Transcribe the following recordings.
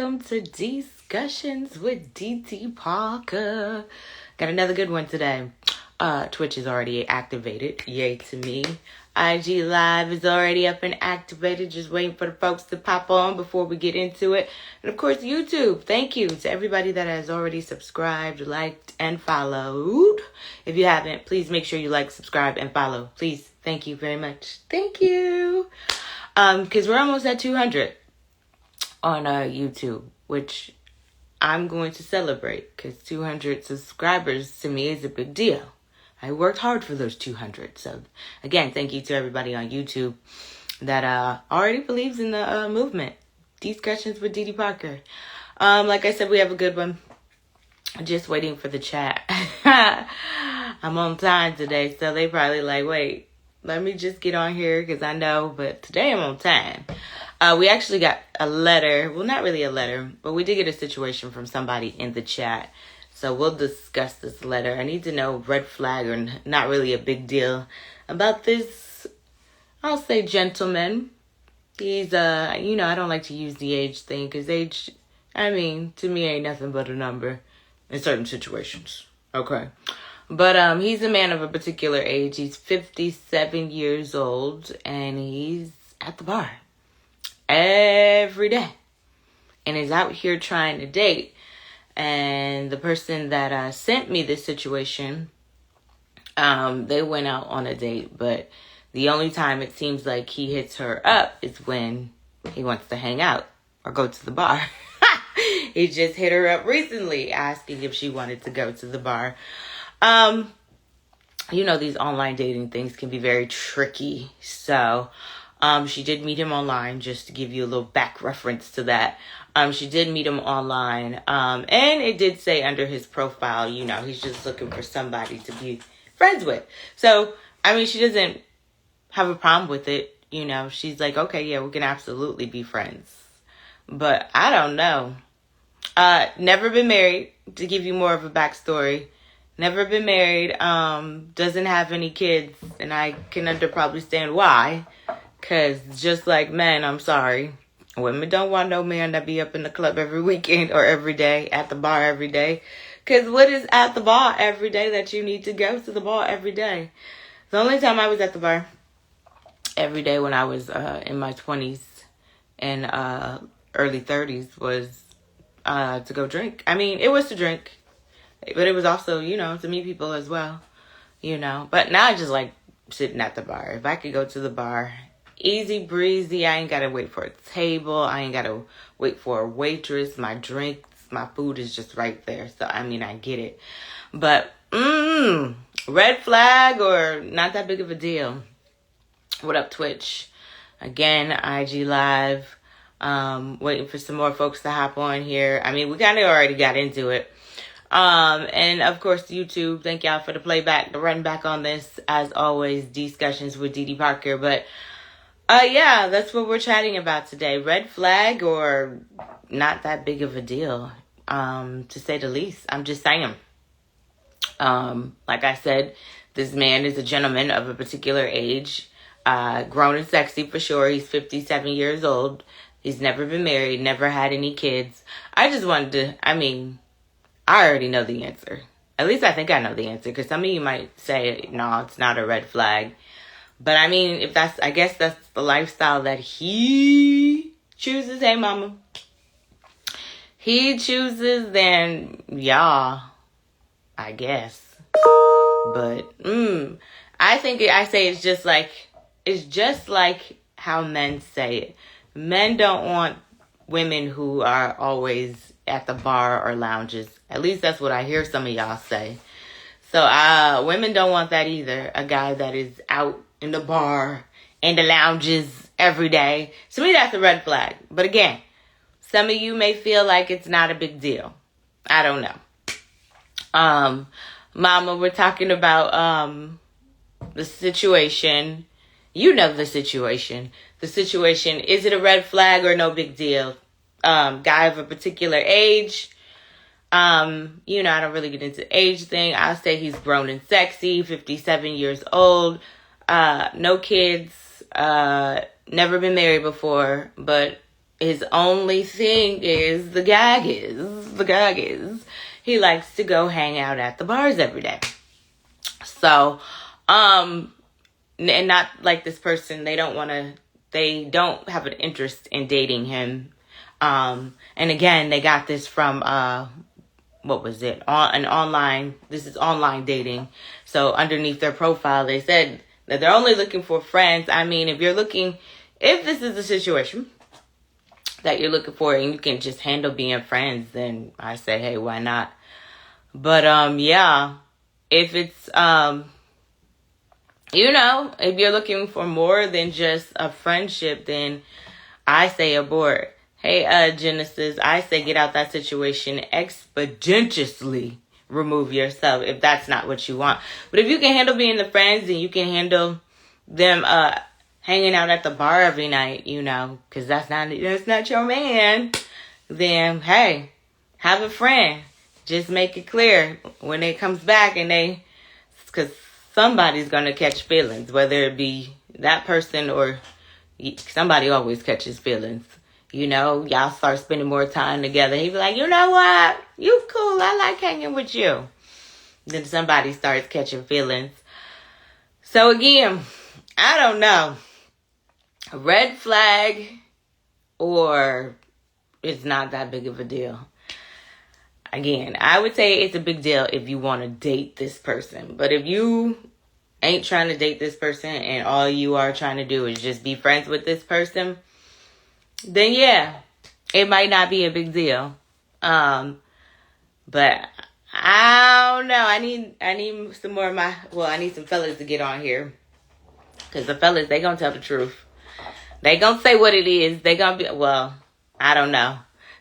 Welcome to Discussions with DT Parker. Got another good one today. Twitch is already activated. Yay to me. IG Live is already up and activated. Just waiting for the folks to pop on before we get into it. And of course, YouTube. Thank you to everybody that has already subscribed, liked, and followed. If you haven't, please make sure you like, subscribe, and follow. Please. Thank you very much. Thank you. Because we're almost at 200 on YouTube, which I'm going to celebrate because 200 subscribers to me is a big deal. I worked hard for those 200. So again, thank you to everybody on YouTube that already believes in the movement. Discussions with DT Parker. Like I said, we have a good one. Just waiting for the chat. I'm on time today, so they probably like, wait, let me just get on here because I know, but today I'm on time. We actually got a letter. Well, not really a letter, but we did get a situation from somebody in the chat. So we'll discuss this letter. I need to know red flag or not really a big deal about this, I'll say gentleman. He's, I don't like to use the age thing because age, to me ain't nothing but a number in certain situations. Okay. But he's a man of a particular age. He's 57 years old and he's at the bar every day and is out here trying to date. And the person that sent me this situation, they went out on a date, but the only time it seems like he hits her up is when he wants to hang out or go to the bar. He just hit her up recently asking if she wanted to go to the bar. These online dating things can be very tricky. So she did meet him online, just to give you a little back reference to that. She did meet him online. And it did say under his profile, he's just looking for somebody to be friends with. So, she doesn't have a problem with it. She's like, okay, yeah, we can absolutely be friends. But I don't know. Never been married, to give you more of a backstory. Never been married. Doesn't have any kids. And I can probably stand why. Because just like men, I'm sorry, women don't want no man that be up in the club every weekend or every day, at the bar every day. Because what is at the bar every day that you need to go to the bar every day? The only time I was at the bar every day when I was in my 20s and early 30s was to go drink. It was to drink, but it was also, to meet people as well, But now I just like sitting at the bar. If I could go to the bar, easy breezy. I ain't got to wait for a table. I ain't got to wait for a waitress. My drinks, my food is just right there. So, I get it. But, red flag or not that big of a deal. What up, Twitch? Again, IG Live. Waiting for some more folks to hop on here. We kind of already got into it. And of course, YouTube, thank y'all for the playback, the run back on this. As always, Discussions with DT Parker. But, yeah, that's what we're chatting about today. Red flag or not that big of a deal, to say the least. I'm just saying. Like I said, this man is a gentleman of a particular age, grown and sexy for sure. He's 57 years old. He's never been married, never had any kids. I just wanted to, I already know the answer. At least I think I know the answer, because some of you might say, no, it's not a red flag. But if I guess that's the lifestyle that he chooses. Hey, mama. He chooses, then, yeah, I guess. But, I say it's just like how men say it. Men don't want women who are always at the bar or lounges. At least that's what I hear some of y'all say. So, women don't want that either. A guy that is out in the bar and the lounges every day. To me, that's a red flag. But again, some of you may feel like it's not a big deal. I don't know. Mama, we're talking about the situation. You know the situation. The situation, is it a red flag or no big deal? Guy of a particular age. I don't really get into age thing. I'll say he's grown and sexy, 57 years old. No kids, never been married before, but his only thing is the gag is he likes to go hang out at the bars every day. So, and not like this person, they don't have an interest in dating him. And again, they got this from, what was it? This is online dating. So underneath their profile, they said that they're only looking for friends. I mean, if this is a situation that you're looking for and you can just handle being friends, then I say, hey, why not? But, yeah, if it's, if you're looking for more than just a friendship, then I say abort. Hey, Genesis, I say get out that situation expeditiously. Remove yourself if that's not what you want. But if you can handle being the friends and you can handle them hanging out at the bar every night, because that's not your man, then hey, have a friend. Just make it clear when it comes back because somebody's going to catch feelings, whether it be that person or somebody always catches feelings. Y'all start spending more time together. He'd be like, you know what? You cool. I like hanging with you. Then somebody starts catching feelings. So again, I don't know. Red flag or it's not that big of a deal. Again, I would say it's a big deal if you want to date this person. But if you ain't trying to date this person and all you are trying to do is just be friends with this person, then yeah, it might not be a big deal. But I don't know. I need some more I need some fellas to get on here. Because the fellas, they gonna tell the truth. They gonna say what it is. They gonna be, I don't know.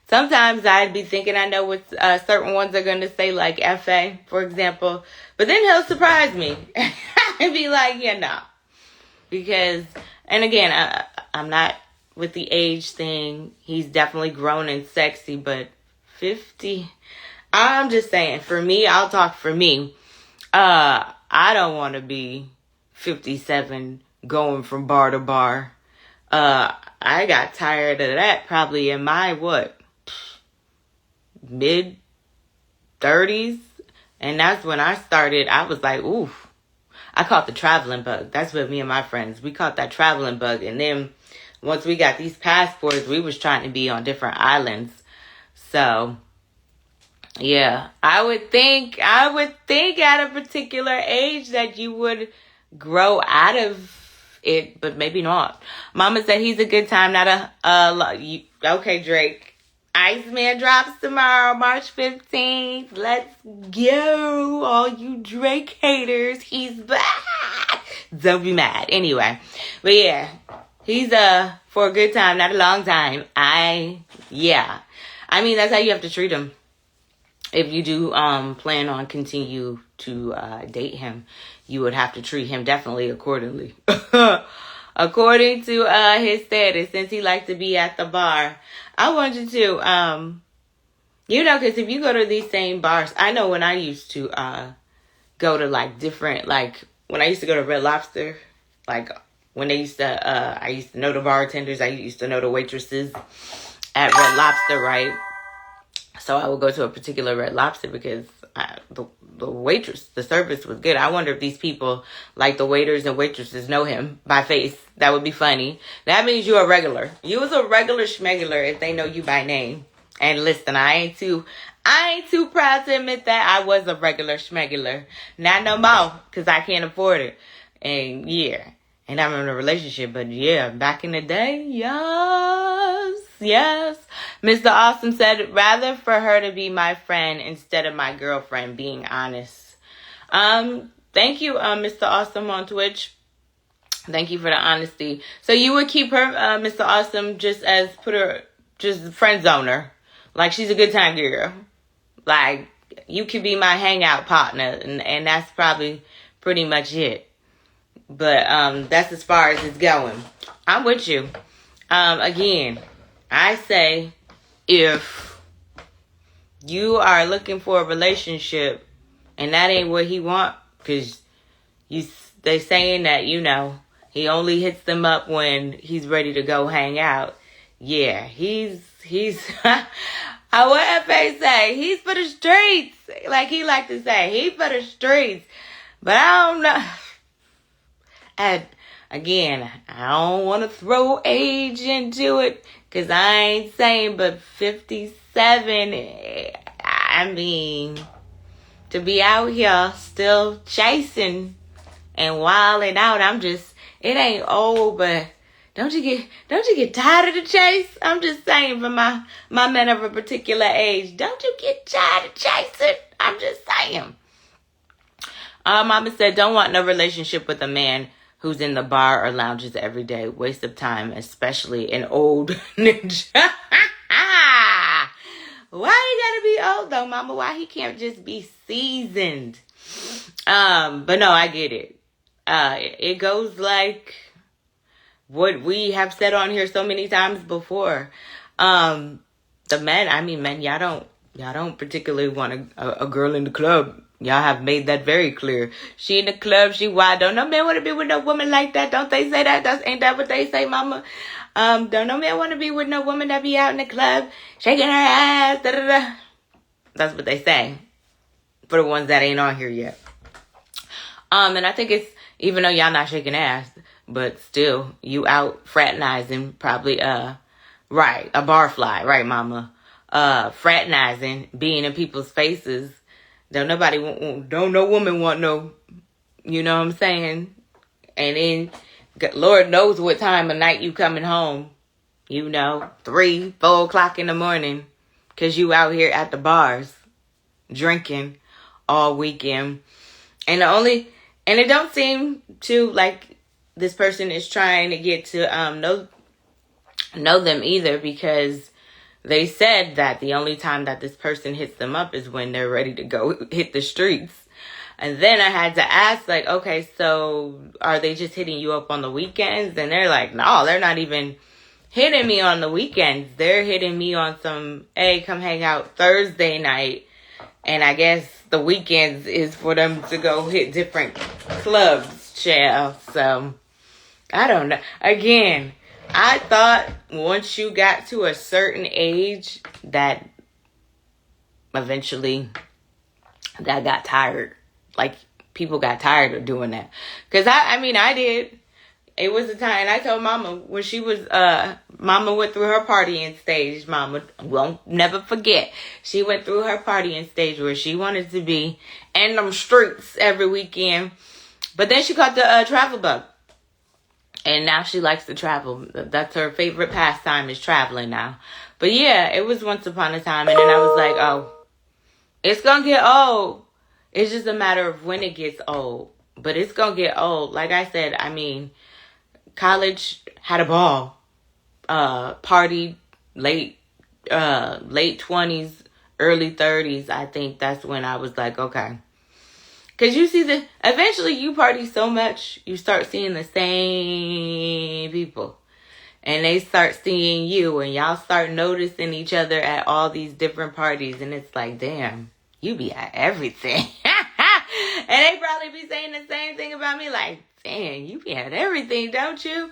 Sometimes I'd be thinking I know what certain ones are gonna say, like F.A., for example. But then he'll surprise me. And be like, yeah, no. Because, and again, I'm not with the age thing. He's definitely grown and sexy, but 50, I'm just saying, for me, I'll talk for me. I don't want to be 57 going from bar to bar. I got tired of that probably in my, mid 30s. And that's when I started. I was like, oof. I caught the traveling bug. That's what me and my friends, we caught that traveling bug. And then once we got these passports, we was trying to be on different islands. So, yeah, I would think at a particular age that you would grow out of it, but maybe not. Mama said he's a good time, not okay, Drake. Iceman drops tomorrow, March 15th. Let's go, all you Drake haters. He's back. Don't be mad. Anyway, but yeah, he's for a good time, not a long time. I mean, that's how you have to treat him. If you do plan on continue to date him, you would have to treat him definitely accordingly. According to his status, since he likes to be at the bar. I want you to, because if you go to these same bars, I know when I used to go to different, when I used to go to Red Lobster, when they used to, I used to know the bartenders, I used to know the waitresses at Red Lobster, right? So I would go to a particular Red Lobster because the service was good. I wonder if these people, like the waiters and waitresses, know him by face. That would be funny. That means you're a regular. You was a regular schmegular if they know you by name. And listen, I ain't too proud to admit that I was a regular schmegular. Not no more, because I can't afford it. And yeah, and I'm in a relationship, but yeah, back in the day, yes. Mr. Awesome said, rather for her to be my friend instead of my girlfriend, being honest. Thank you, Mr. Awesome on Twitch. Thank you for the honesty. So you would keep her, Mr. Awesome, just friend zone her. Like she's a good time girl. Like you could be my hangout partner, and that's probably pretty much it. But that's as far as it's going. I'm with you. Again, I say if you are looking for a relationship and that ain't what he want, because they saying that, he only hits them up when he's ready to go hang out. yeah, he's what FA say? He's for the streets. Like he like to say, he for the streets. But I don't know. And again, I don't want to throw age into it because I ain't saying, but 57. I mean, to be out here still chasing and wilding out, it ain't old, but don't you get tired of the chase? I'm just saying for my men of a particular age, don't you get tired of chasing? I'm just saying. Mama said, don't want no relationship with a man who's in the bar or lounges every day. Waste of time, especially an old ninja. Why he gotta be old though, Mama? Why he can't just be seasoned? But no, I get it. It goes like what we have said on here so many times before. The men, y'all don't particularly want a girl in the club. Y'all have made that very clear. She in the club, she wild. Don't no man want to be with no woman like that. Don't they say that? Ain't that what they say, Mama? Don't no man want to be with no woman that be out in the club shaking her ass. Da, da, da. That's what they say. For the ones that ain't on here yet. And I think it's, even though y'all not shaking ass, but still, you out fraternizing, probably, right, a barfly, right, Mama? Fraternizing, being in people's faces. Don't no woman want no, you know what I'm saying? And then, Lord knows what time of night you coming home. 3, 4 o'clock in the morning. Because you out here at the bars, drinking all weekend. And it don't seem to like this person is trying to get to know them either, because they said that the only time that this person hits them up is when they're ready to go hit the streets. And then I had to ask, like, okay, so are they just hitting you up on the weekends? And they're like, no, they're not even hitting me on the weekends. They're hitting me on some, hey, come hang out Thursday night. And I guess the weekends is for them to go hit different clubs, child. So, I don't know. Again, I thought once you got to a certain age that eventually that got tired. Like, people got tired of doing that. Because, I did. It was a time, and I told Mama when she was, Mama went through her partying stage. Mama won't never forget. She went through her partying stage where she wanted to be in them streets every weekend. But then she caught the travel bug. And now she likes to travel. That's her favorite pastime, is traveling now. But yeah, it was once upon a time. And then I was like, oh, it's going to get old. It's just a matter of when it gets old. But it's going to get old. Like I said, college had a ball. Party late 20s, early 30s. I think that's when I was like, okay. Because you see eventually you party so much, you start seeing the same people. And they start seeing you, and y'all start noticing each other at all these different parties. And it's like, damn, you be at everything. And they probably be saying the same thing about me, like, damn, you be at everything, don't you?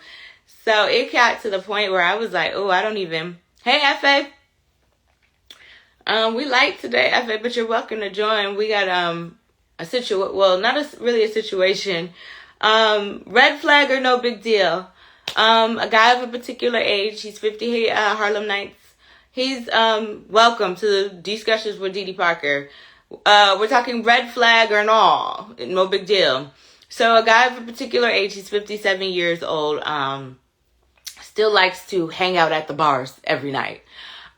So it got to the point where I was like, oh, I don't even, hey, F.A. We like today, F.A., but you're welcome to join. We got, not really a situation. Red flag or no big deal. A guy of a particular age, he's 50, Harlem Nights. He's, welcome to the Discussions with Dee Parker. We're talking red flag or no big deal. So a guy of a particular age, he's 57 years old, still likes to hang out at the bars every night.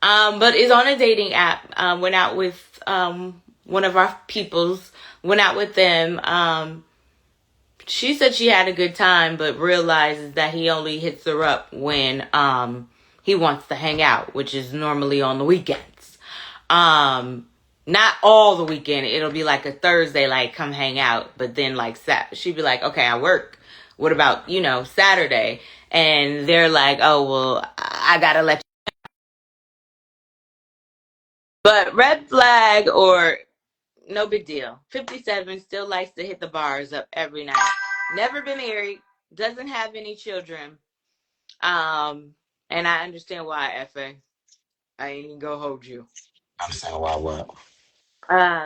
But is on a dating app, went out with, one of our peoples, went out with them. She said she had a good time, but realizes that he only hits her up when, he wants to hang out, which is normally on the weekends. Not all the weekend. It'll be like a Thursday, like, come hang out. But then, like, she'd be like, okay, I work. What about, Saturday? And they're like, oh, well, I gotta let you. But red flag or no big deal. 57, still likes to hit the bars up every night. Never been married. Doesn't have any children. And I understand why, FA. I ain't even go hold you. Understand why what?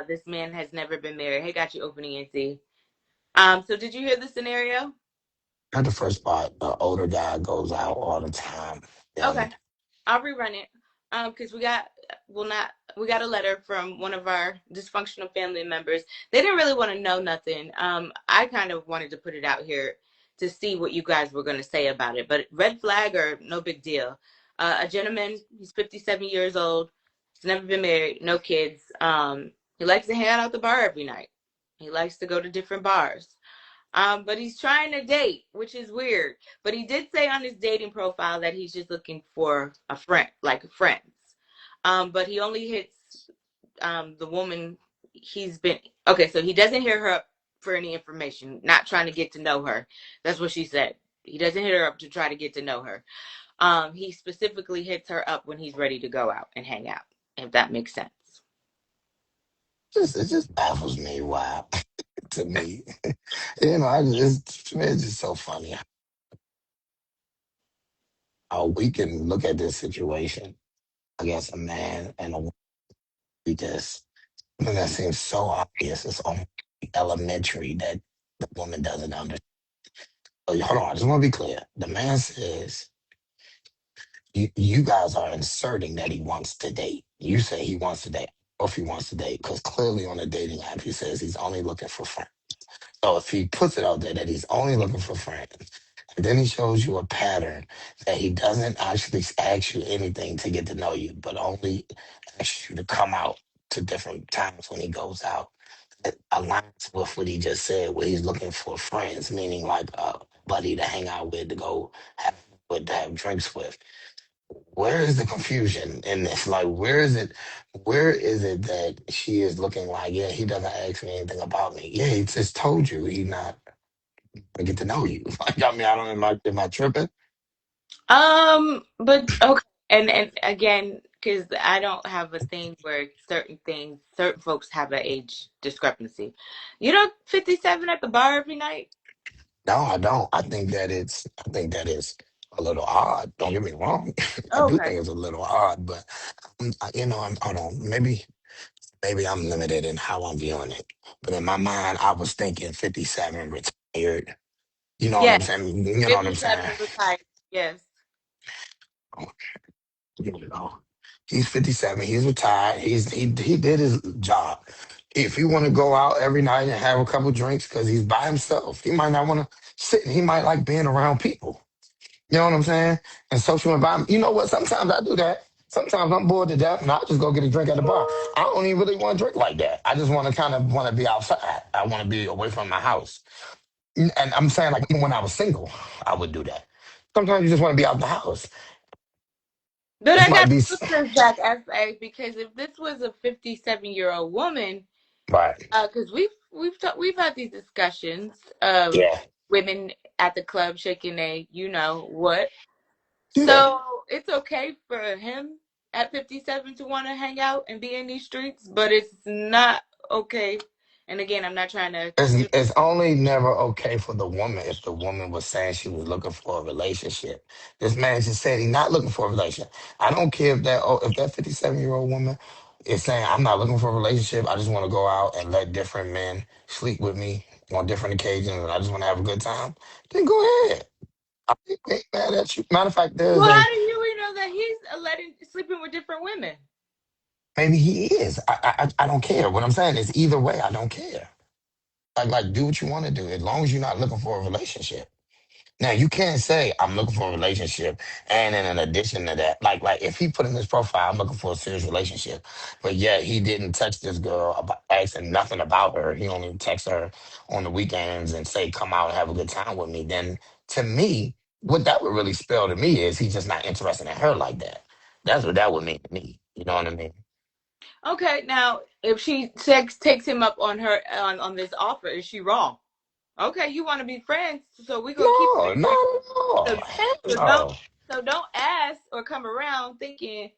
This man has never been married. Hey, got you opening and see. So did you hear the scenario? Not the first part. The older guy goes out all the time. Okay. I'll rerun it. Because we got a letter from one of our dysfunctional family members. They didn't really want to know nothing. I kind of wanted to put it out here to see what you guys were going to say about it. But red flag or no big deal. A gentleman, he's 57 years old. He's never been married, no kids. He likes to hang out at the bar every night. He likes to go to different bars. But he's trying to date, which is weird. But he did say on his dating profile that he's just looking for a friend, like friends. But he only hits the woman he's been. Okay, so he doesn't hit her up for any information, not trying to get to know her. That's what she said. He doesn't hit her up to try to get to know her. He specifically hits her up when he's ready to go out and hang out, if that makes sense. It just baffles me why to me. I just to me it's just so funny how we can look at this situation against a man and a woman. We just something that seems so obvious. It's almost elementary that the woman doesn't understand. Oh, hold on, I just want to be clear. The man says you guys are inserting that he wants to date. You say he wants to date. Or if he wants to date, because clearly on the dating app he says he's only looking for friends. So if he puts it out there that he's only looking for friends, and then he shows you a pattern that he doesn't actually ask you anything to get to know you, but only asks you to come out to different times when he goes out. It aligns with what he just said, where he's looking for friends, meaning like a buddy to hang out with, to go to have drinks with. Where is the confusion in this? Like, where is it? Where is it that she is looking like, yeah, he doesn't ask me anything about me. Yeah, he just told you he not gonna get to know you. Like, I mean, I don't am I tripping? But okay, and again, because I don't have a thing where certain folks have an age discrepancy. You know, 57 at the bar every night. No, I don't. I think that is a little odd. Don't get me wrong. I do Okay. think it's a little odd, but hold on. Maybe I'm limited in how I'm viewing it. But in my mind, I was thinking 57 retired. You know what I'm Yes, saying? You know what I'm saying? 57 retired. Yes. You know, he's 57. He's retired. He did his job. If he want to go out every night and have a couple drinks because he's by himself, he might not want to sit. He might like being around people. You know what I'm saying? And social environment. You know what? Sometimes I do that. Sometimes I'm bored to death and I just go get a drink at the bar. I don't even really want to drink like that. I just want to kind of want to be outside. I want to be away from my house. And I'm saying like even when I was single, I would do that. Sometimes you just want to be out the house. But This I might got be to put this back, FA, because if this was a 57-year-old woman, right. because we've had these discussions of Yeah. women at the club shaking a you know what. Yeah. So it's okay for him at 57 to want to hang out and be in these streets, but it's not okay. And again, I'm not trying to, It's only never okay for the woman if the woman was saying she was looking for a relationship. This man just said he's not looking for a relationship. I don't care if that 57-year-old woman is saying I'm not looking for a relationship. I just want to go out and let different men sleep with me on different occasions, and I just want to have a good time. Then go ahead. I ain't mad at you. Matter of fact, there's well, a how do you know that he's letting sleeping with different women? maybe he is. I don't care. What I'm saying is either way, I don't care. Like do what you want to do as long as you're not looking for a relationship. Now you can't say I'm looking for a relationship, and then in addition to that, like if he put in his profile, I'm looking for a serious relationship, but yet he didn't text this girl about asking nothing about her. He only text her on the weekends and say, "Come out and have a good time with me." Then to me, what that would really spell to me is he's just not interested in her like that. That's what that would mean to me. You know what I mean? Okay, now if she takes him up on her on this offer, is she wrong? Okay, you want to be friends, so we're gonna keep it No, at not friends. at all. So, Hell so don't no. so don't ask or come around thinking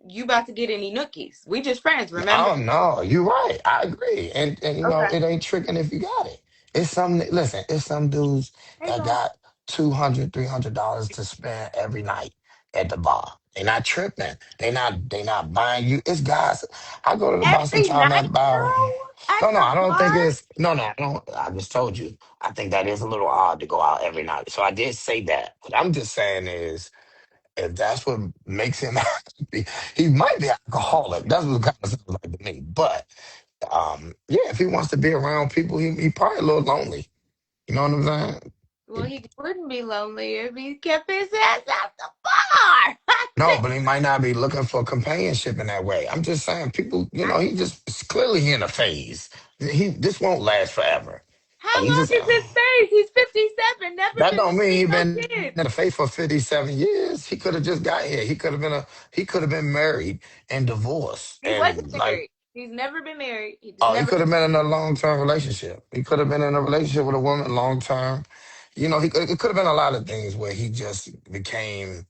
you about to get any nookies. We just friends, remember? Oh no, you're right. I agree. And Okay. it ain't tricking if you got it. It's some listen, it's some dudes Hey, that bro. got $200, $300 to spend every night. at the bar. They not tripping. They not buying you. It's guys. I go to the bar Every sometime night at the bar. though at No, no, the I don't think bar. it's no, no. I don't. I just told you. I think that is a little odd to go out every night. So I did say that. What I'm just saying is, if that's what makes him happy, he might be alcoholic. That's what it kind of sounds like to me. But yeah, if he wants to be around people, he probably a little lonely. You know what I'm saying? Well, he wouldn't be lonely if he kept his ass out the bar. I No, think. but he might not be looking for companionship in that way. I'm just saying, people, he just it's clearly he in a phase. This won't last forever. How Like he long just is his face? He's 57, never that been don't mean married, he no been kids. in the faith for 57 years. He could have just got here. He could have been married and divorced He wasn't and like married. He's never been married. He just oh, he never. could have been in a long term relationship. He could have been in a relationship with a woman long term. It could have been a lot of things where he just became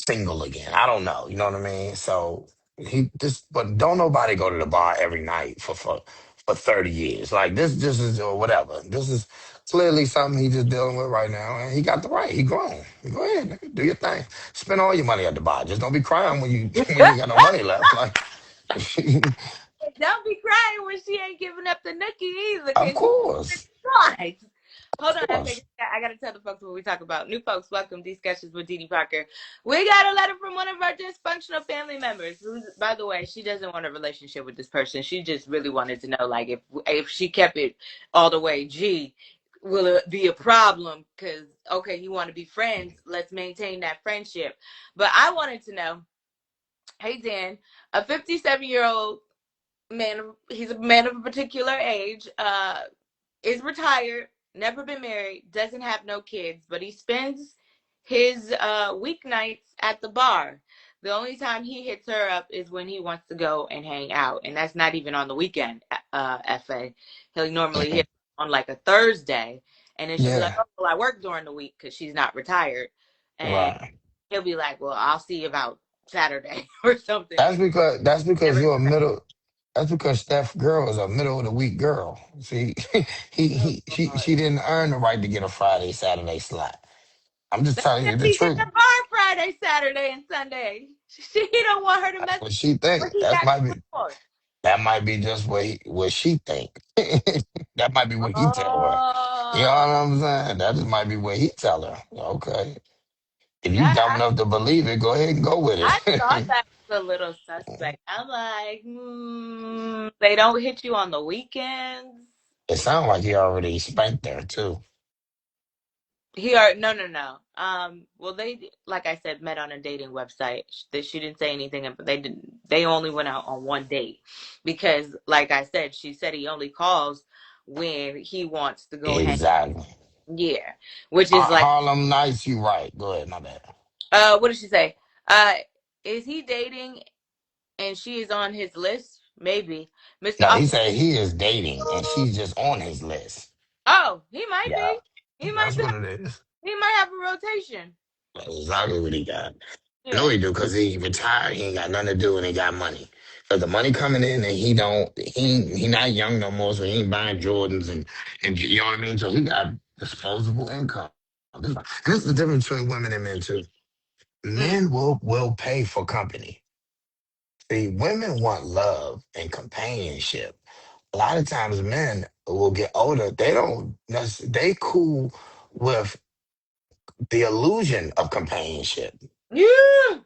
single again. I don't know. You know what I mean? So he just, but don't nobody go to the bar every night for 30 years. Like this just is or whatever. This is clearly something he just dealing with right now, and he got the right. He grown. Go ahead, nigga, do your thing. Spend all your money at the bar. Just don't be crying when you when you ain't got no money left. Like, Don't be crying when she ain't giving up the nookie either, of cause you course, right. Hold of on, FA. course. I gotta tell the folks what we talk about. New folks, welcome Discussions with Dee Dee Parker. We got a letter from one of our dysfunctional family members, who, by the way, she doesn't want a relationship with this person. She just really wanted to know, like, if she kept it all the way, G, will it be a problem? Because okay, you want to be friends, let's maintain that friendship. But I wanted to know, hey Dan, a 57-year-old man, he's a man of a particular age, is retired, never been married, doesn't have no kids, but he spends his weeknights at the bar. The only time he hits her up is when he wants to go and hang out, and that's not even on the weekend. FA, he'll normally hit on like a Thursday, and then she'll be like, Yeah, "Oh, well, I work during the week because she's not retired," and right. he'll be like, "Well, I'll see you about Saturday or something." That's because Never. you're a middle. That's because Steph girl is a middle of the week girl. See, Oh, she God. didn't earn the right to get a Friday Saturday slot. I'm just telling you Because the he's in truth. the bar Friday, Saturday, and Sunday. She don't want her to That's mess what she what think. he got going on. That might be just what she think. That might be what he tell her. You know what Oh, I'm saying? That just might be what he tell her. Okay, if you dumb that enough to believe it, go ahead and go with I thought it. that was a little suspect. I'm like, they don't hit you on the weekends. It sounds like he already spanked her too. He are no, no, no. Well, they, like I said, met on a dating website. That she didn't say anything, but they didn't. They only went out on one date because, like I said, she said he only calls when he wants to go hang. Exactly. Yeah, which is like, Harlem Nights, you right. Go ahead, my bad. what did she say? Uh, is he dating and she is on his list? Maybe, Mr. No, he Officer. said he is dating and she's just on his list. Oh, he might Yeah, be. He might that's be. what it is. He might have a rotation. That's exactly what he got. I know Yeah. he do because he retired. He ain't got nothing to do and he got money. Because the money coming in and he not young no more, so he ain't buying Jordans and you know what I mean. So he got disposable income. This is the difference between women and men too. Mm. Men will pay for company. See, women want love and companionship. A lot of times men will get older, they cool with the illusion of companionship. Yeah.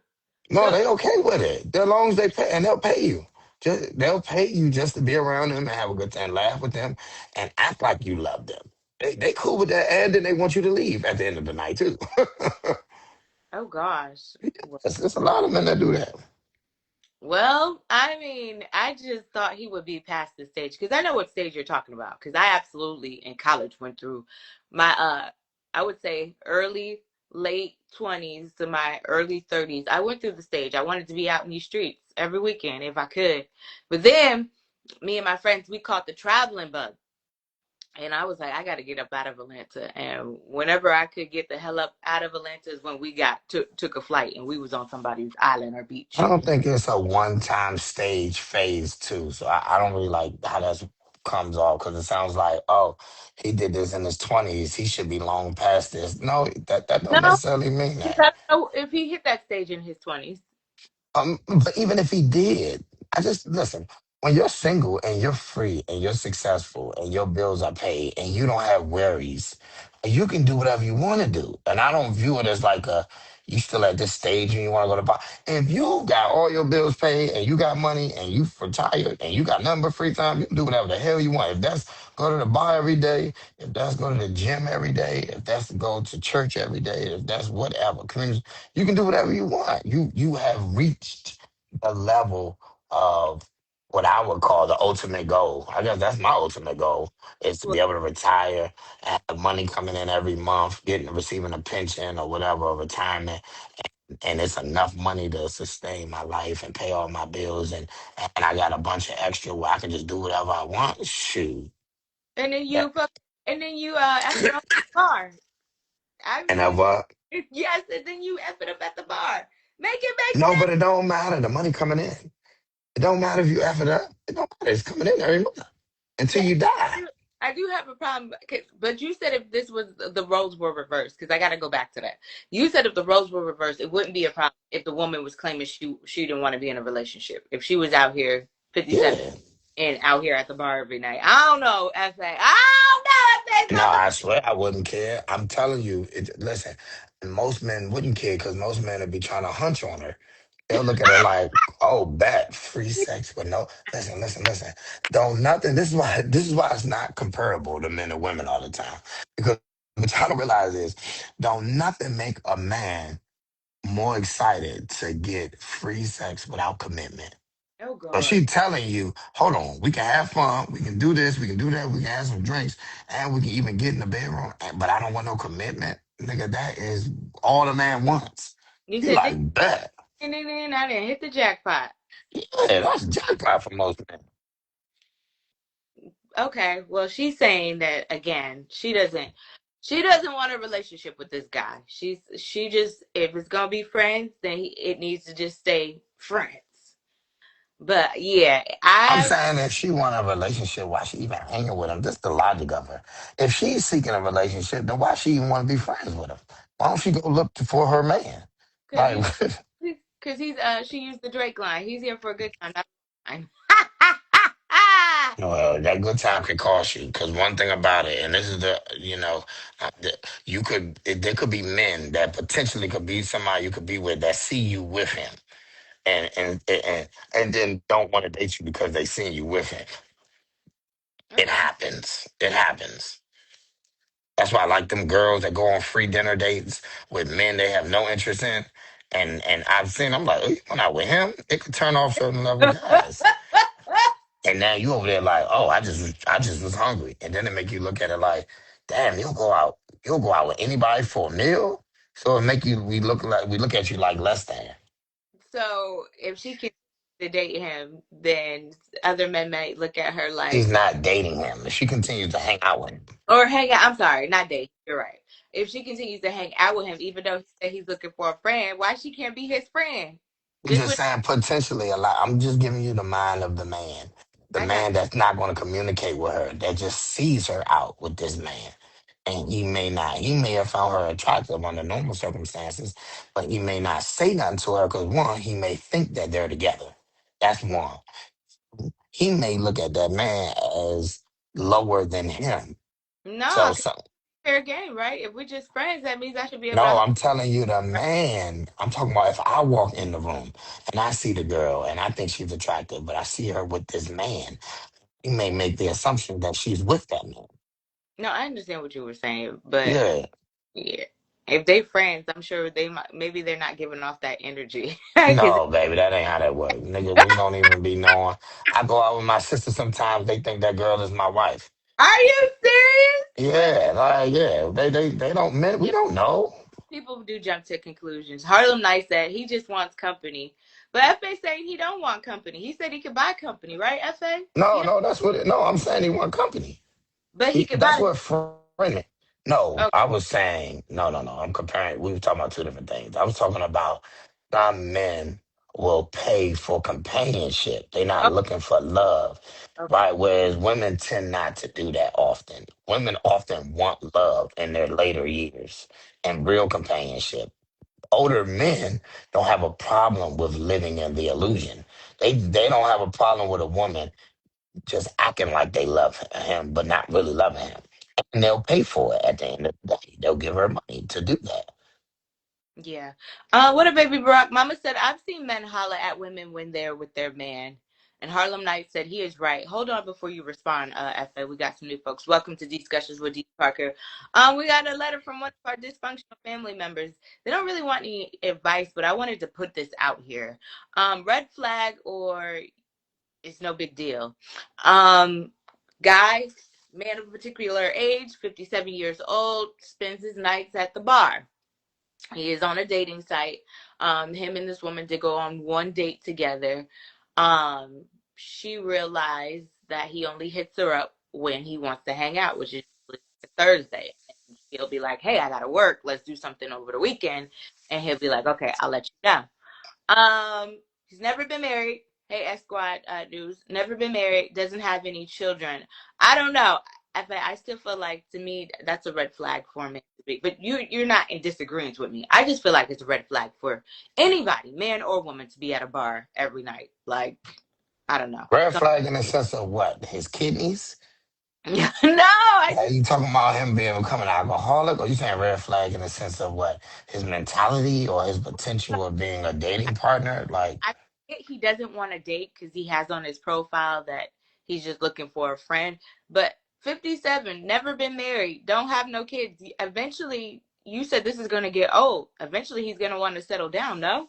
No, So, they okay with it. As long as they pay and they'll pay you. They'll pay you just to be around them and have a good time, laugh with them, and act like you love them. They cool with that, and then they want you to leave at the end of the night too. oh gosh. There's a lot of men that do that. Well, I mean, I just thought he would be past the stage because I know what stage you're talking about. Because I absolutely in college went through my I would say early late 20s to my early 30s. I went through the stage. I wanted to be out in these streets every weekend if I could. But then me and my friends, we caught the traveling bug. And I was like, I got to get up out of Atlanta. And whenever I could get the hell up out of Atlanta is when we took a flight and we was on somebody's island or I beach. don't think it's a one time stage phase too. So I don't really like how that's comes off because it sounds like, oh, he did this in his 20s. He should be long past this. No, that don't No, necessarily mean I that. don't know if he hit that stage in his 20s. But even if he did, I just listen. When you're single and you're free and you're successful and your bills are paid and you don't have worries, you can do whatever you want to do. And I don't view it as like a you still at this stage and you want to go to bar. If you got all your bills paid and you got money and you retired and you got nothing but free time, you can do whatever the hell you want. If that's go to the bar every day, if that's go to the gym every day, if that's to go to church every day, if that's whatever, community, you can do whatever you want. You have reached the level of what I would call the ultimate goal. I guess that's my ultimate goal is to Well, be able to retire, have money coming in every month, getting receiving a pension or whatever, a retirement, and it's enough money to sustain my life and pay all my bills and I got a bunch of extra where I can just do whatever I want. Shoot. and then That, you F it up at the bar. I've and I seen what? yes, and then you F it up at the bar. Make it make No, but sense. it don't matter. The money coming in. It don't matter if you F it up. It don't matter. It's coming in every month until Yeah, you die. I do have a problem, but you said if this was the roles were reversed, because I got to go back to that. You said if the roles were reversed, it wouldn't be a problem if the woman was claiming she didn't want to be in a relationship. If she was out here 57 Yeah. and out here at the bar every night. I don't know, FA. I don't know, FA. No, Talk I swear I wouldn't care. I'm telling you, listen, most men wouldn't care because most men would be trying to hunch on her. They'll look at her like, oh, bet, free sex, but no. Listen. Don't nothing. This is why it's not comparable to men and women all the time. Because what y'all don't realize is, don't nothing make a man more excited to get free sex without commitment. oh So God. she telling you, hold on, we can have fun, we can do this, we can do that, we can have some drinks, and we can even get in the bedroom. But I don't want no commitment. Nigga, that is all the man wants. You He said ding, like that. ding, ding, ding, I didn't hit the jackpot. Yeah, that's jackpot for most men. Okay, well, she's saying that again. She doesn't want a relationship with this guy. She just if it's gonna be friends, then it needs to just stay friends. But yeah, I'm I saying if she want a relationship, why she even hanging with him? Just the logic of her. If she's seeking a relationship, then why she even want to be friends with him? Why don't she go look for her man? because Like, you because he's she used the Drake line. He's here for a good time, not a time. well, that good time can cost you. Because one thing about it, and this is you there could be men that potentially could be somebody you could be with that see you with him, and then don't want to date you because they seen you with him. It Okay. happens. It happens. That's why I like them girls that go on free dinner dates with men they have no interest in. And I've seen, I'm like, oh, you went out with him? It could turn off certain level guys. And now you over there like, oh, I just was hungry. And then it make you look at it like, damn, you'll go out with anybody for a meal? So it make you we look at you like less than. So if she can to date him, then other men might look at her She's like, not dating him. If she continues to hang out with him. or hang out. I'm sorry, not date. You're right. If she continues to hang out with him, even though he said he's looking for a friend, why she can't be his friend? I'm Just just with saying potentially a lot. I'm just giving you the mind of the man. The I got man that's not going to communicate with her, that just sees her out with this man. And he may not, he may have found her attractive under normal circumstances, but he may not say nothing to her because one, he may think that they're together. That's one. He may look at that man as lower than him. no, So, 'cause so fair game, right? If we're just friends, that means I should be able no, to. I'm telling you, the man. I'm talking about if I walk in the room and I see the girl and I think she's attractive, but I see her with this man, he may make the assumption that she's with that man. No, I understand what you were saying, but Yeah. yeah, if they friends, I'm sure they might. Maybe they're not giving off that energy. Because No, baby, that ain't how that works. Nigga, we don't even be knowing. I go out with my sister sometimes, they think that girl is my wife. are you serious? But Yeah, like, yeah. They don't, men, we don't know. people do jump to conclusions. Harlem Night said he just wants company, but FA saying he don't want company. He said he could buy company, right? FA, he No, don't, no, that's what no, I'm saying he want company. but he could That's buy. what friend. No, Oh, I was saying no. I'm comparing. We were talking about two different things. I was talking about some men. will pay for companionship. They're not Oh, looking for love, okay. right? Whereas women tend not to do that often. Women often want love in their later years and real companionship. Older men don't have a problem with living in the illusion. They don't have a problem with a woman just acting like they love him, but not really loving him. And they'll pay for it at the end of the day. They'll give her money to do that. Yeah. What a baby Barack. Mama said, I've seen men holler at women when they're with their man. And Harlem Knight said he is right. Hold on before you respond, FA. We got some new folks. Welcome to Discussions with D. Parker. We got a letter from one of our dysfunctional family members. They don't really want any advice, but I wanted to put this out here. Red flag or it's no big deal. Um, Guy, man of a particular age, 57 years old, spends his nights at the bar. He is on a dating site. Him and this woman did go on one date together. She realized that he only hits her up when he wants to hang out, which is Thursday. And he'll be like, "Hey, I gotta work. Let's do something over the weekend." And he'll be like, "Okay, I'll let you know." He's never been married. Hey, S Squad News. Never been married. Doesn't have any children. I don't know. I still feel like to me that's a red flag for me. But you're not in disagreement with me. I just feel like it's a red flag for anybody, man or woman, to be at a bar every night. Like I don't know. Red flag in the sense of what? His kidneys? No, I Are just you talking about him becoming an alcoholic, or you saying red flag in the sense of what? His mentality or his potential of being a dating partner? Like, I get he doesn't want to date because he has on his profile that he's just looking for a friend. But 57, never been married, don't have no kids. Eventually, you said this is going to get old. Eventually, he's going to want to settle down, no?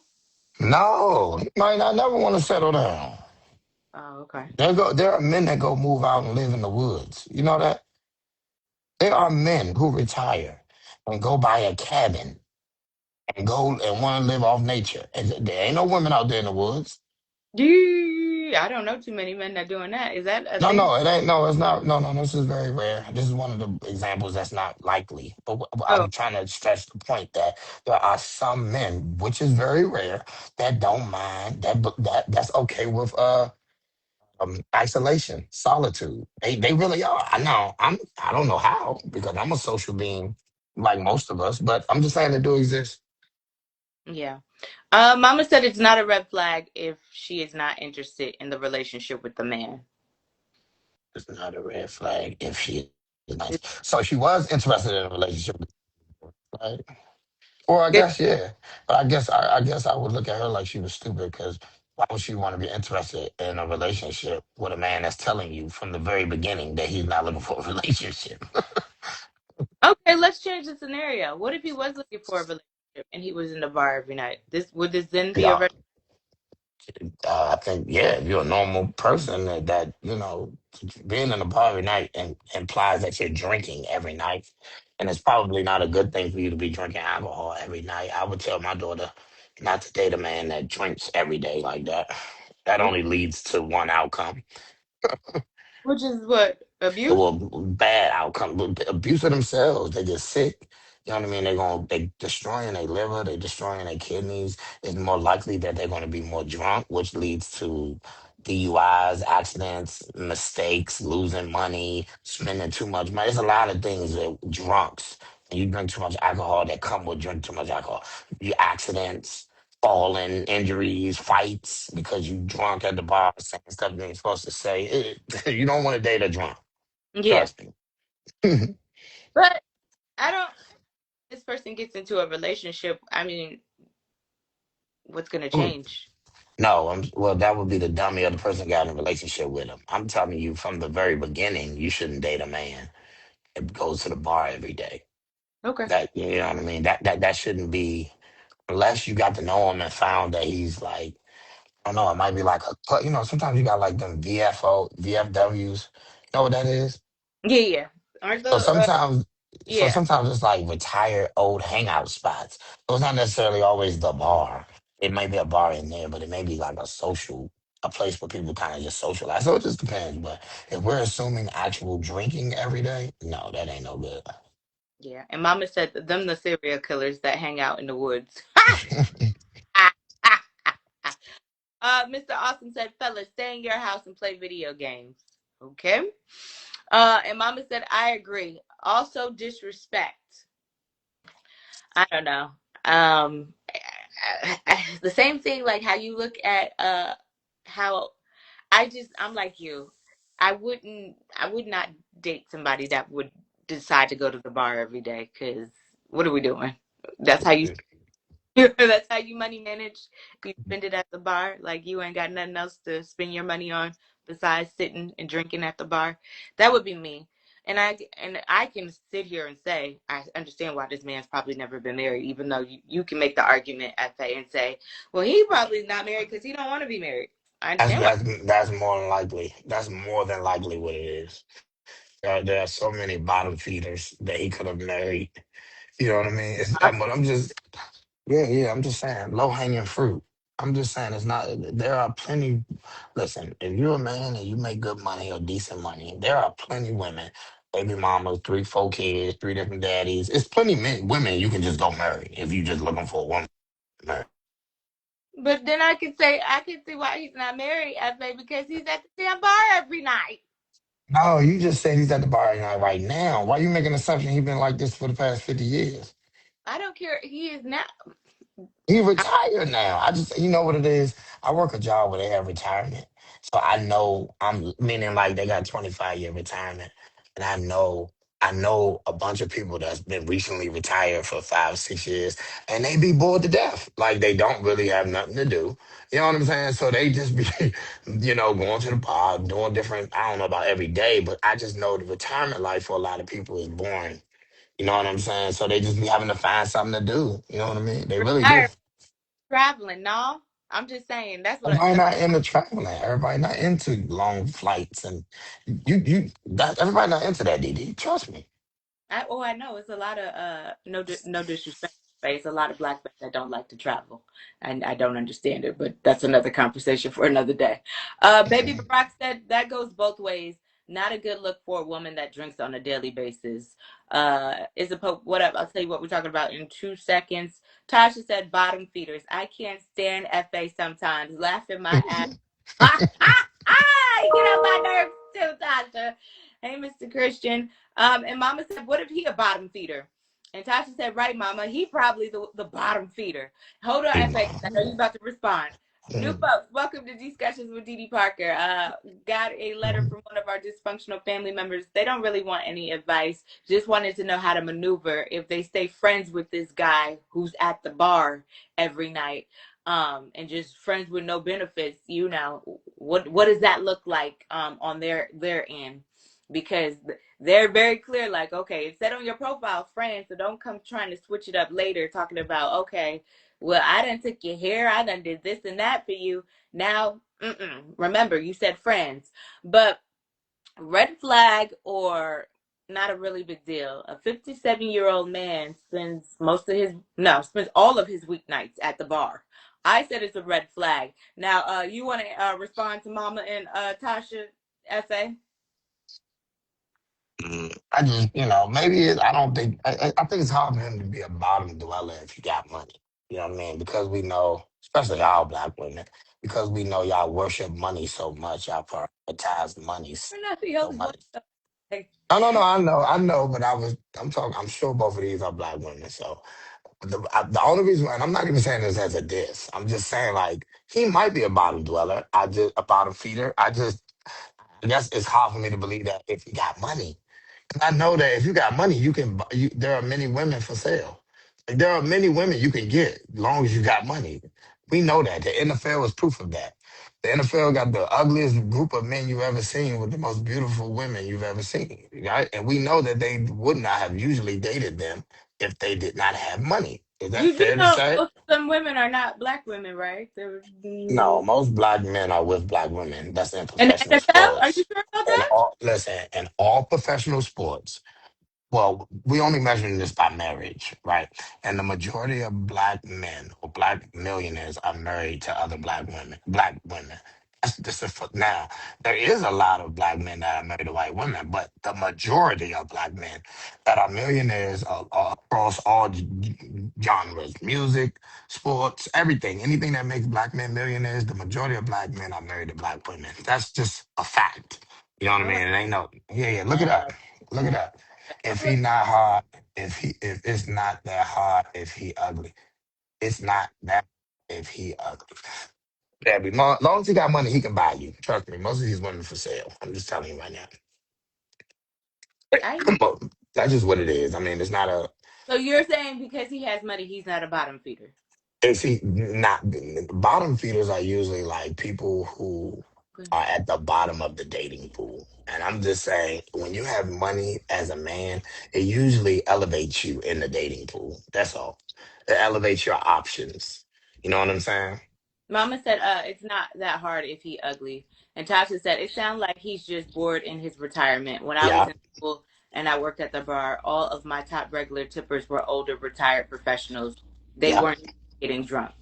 no, he might not never want to settle down. Oh, okay. There are men that go move out and live in the woods. You know that? There are men who retire and go buy a cabin and go and want to live off nature. And there ain't no women out there in the woods. I don't know too many men that doing that. Is that a No, thing? no, it ain't. No, it's not. No, no, this is very rare. This is one of the examples that's not likely. But Oh, I'm trying to stress the point that there are some men, which is very rare, that don't mind that's okay with isolation, solitude. They really are. I know. I don't know how because I'm a social being like most of us, but I'm just saying they do exist. yeah. Mama said it's not a red flag if she is not interested in the relationship with the man. It's not a red flag if she is nice. So she was interested in a relationship, right? Or I guess yeah, but I guess I would look at her like she was stupid because why would she want to be interested in a relationship with a man that's telling you from the very beginning that he's not looking for a relationship? Okay, let's change the scenario. What if he was looking for a relationship and he was in the bar every night? This would this then be a Yeah, red? I think yeah, if you're a normal person that you know being in a bar every night implies that you're drinking every night, and it's probably not a good thing for you to be drinking alcohol every night. I would tell my daughter not to date a man that drinks every day like that. That Which, only leads to one outcome. which is what abuse? Well, bad outcome, abuse of themselves. They get sick. You know what I mean? They destroying their liver, they destroying their kidneys. It's more likely that they're gonna be more drunk, which leads to DUIs, accidents, mistakes, losing money, spending too much money. There's a lot of things that drunks. And you drink too much alcohol that come with drink too much alcohol. You accidents, falling, injuries, fights because you drunk at the bar saying stuff you ain't supposed to say. You don't want to date a drunk. Yeah, Trust me. but I don't. This person gets into a relationship. I mean, what's gonna change? No, well, that would be the dummy of the person got in a relationship with him. I'm telling you from the very beginning, you shouldn't date a man that goes to the bar every day. Okay. That you know what I mean. That shouldn't be unless you got to know him and found that he's like I don't know. It might be like a you know. Sometimes you got like them VFWs. You know what that is? Yeah, yeah. Aren't the So sometimes, so yeah, sometimes it's like retired old hangout spots. So it's not necessarily always the bar. It may be a bar in there, but it may be like a place where people kind of just socialize. So it just depends. But if we're assuming actual drinking every day, no, that ain't no good. yeah. And Mama said them the serial killers that hang out in the woods. Mr. Austin said, fellas, stay in your house and play video games. Okay. And Mama said, I agree. Also, disrespect. I don't know. Um, the same thing, like how you look at how I'm like you. I would not date somebody that would decide to go to the bar every day because what are we doing? That's how you that's how you money manage. You spend it at the bar. Like you ain't got nothing else to spend your money on besides sitting and drinking at the bar. That would be me. And I can sit here and say I understand why this man's probably never been married, even though you can make the argument at that and say, well, he probably is not married because he don't want to be married. I That's understand why. that's that's more than likely. That's more than likely what it is. There are so many bottom feeders that he could have married. You know what I mean? But I'm just, yeah, yeah. I'm just saying, low hanging fruit. I'm just saying, it's not. There are plenty. Listen, if you're a man and you make good money or decent money, there are plenty women, baby mamas, three, four kids, three different daddies. It's plenty men, women you can just go marry if you're just looking for a woman to marry. But then I could see why he's not married, FA, because he's at the damn bar every night. No, you just said he's at the bar right now. Why you making an assumption he's been like this for the past 50 years? I don't care. He is not. He retired now. I just, you know what it is? I work a job where they have retirement. So I know, I'm meaning like they got 25-year retirement. And I know a bunch of people that's been recently retired for 5, 6 years, and they be bored to death. Like they don't really have nothing to do. You know what I'm saying? So they just be, going to the bar, doing different, I don't know about every day, but I just know the retirement life for a lot of people is boring. You know what I'm saying? So they just be having to find something to do. You know what I mean? They really do. Retired traveling. No, I'm just saying that's what. Everybody not into traveling. Everybody not into long flights, and everybody not into that. DD, trust me. I know it's a lot of no disrespect, but it's a lot of black men that don't like to travel, and I don't understand it. But that's another conversation for another day. Baby Mhm. Barack said that goes both ways. Not a good look for a woman that drinks on a daily basis. Is a pope? Whatever. I'll tell you what we're talking about in 2 seconds. Tasha said bottom feeders. I can't stand FA sometimes. Laughing my ass. You get on my nerves too, Tasha. Hey, Mr. Christian. And Mama said, what if he a bottom feeder? And Tasha said, right, Mama, he probably the bottom feeder. Hold on, Big FA, mama. I know you about to respond. New Mhm. folks, welcome to Discussions with Dee Dee Parker. Got a letter Mhm. from one of our dysfunctional family members. They don't really want any advice, just wanted to know how to maneuver if they stay friends with this guy who's at the bar every night. And just friends with no benefits, what does that look like on their end? Because they're very clear, like, okay, it said on your profile friends, so don't come trying to switch it up later talking about, okay, well, I done took your hair, I done did this and that for you. Now, remember, you said friends. But red flag or not a really big deal. A 57-year-old man spends all of his weeknights at the bar. I said it's a red flag. Now, you want to respond to Mama and Tasha, FA? I just, maybe I don't think, I think it's hard for him to be a bottom dweller if you got money. You know what I mean? Because we know, especially y'all black women, because we know y'all worship money so much, y'all prioritize money We're not the so only one. much. Okay. No, no, no, I know, but I'm talking, I'm sure both of these are black women. So the only reason, and I'm not even saying this as a diss, I'm just saying like he might be a bottom dweller. A bottom feeder. I guess it's hard for me to believe that if he got money. And I know that if you got money, there are many women for sale. Like, there are many women you can get as long as you got money. We know that. The NFL is proof of that. The NFL got the ugliest group of men you've ever seen with the most beautiful women you've ever seen, right? And we know that they would not have usually dated them if they did not have money. Is that You do fair to know say? most of them women are not black women, right? They're No, most black men are with black women. That's in in the professional NFL. Are you sports. sure about And that? all listen, in all professional sports, well, we only measuring this by marriage, right? And the majority of black men or black millionaires are married to other black women, black women. Now, there is a lot of black men that are married to white women, but the majority of black men that are millionaires are across all genres, music, sports, everything. Anything that makes black men millionaires, the majority of black men are married to black women. That's just a fact. You know what I All right. mean? It ain't no, yeah, look it up. Look it up. If I'm he looking. not hard, if it's not that hard, if he ugly. It's not that if he ugly. As long as he got money, he can buy you. Trust me, most of these women for sale. I'm just telling you right now. I But that's just what it is. I mean, it's not a. So you're saying because he has money, he's not a bottom feeder? It's he not bottom feeders are usually like people who Okay. are at the bottom of the dating pool. And I'm just saying, when you have money as a man, it usually elevates you in the dating pool. That's all. It elevates your options. You know what I'm saying? Mama said, it's not that hard if he ugly. And Tasha said, it sounds like he's just bored in his retirement. When I was Yeah, in school and I worked at the bar, all of my top regular tippers were older retired professionals. They yeah. weren't getting drunk.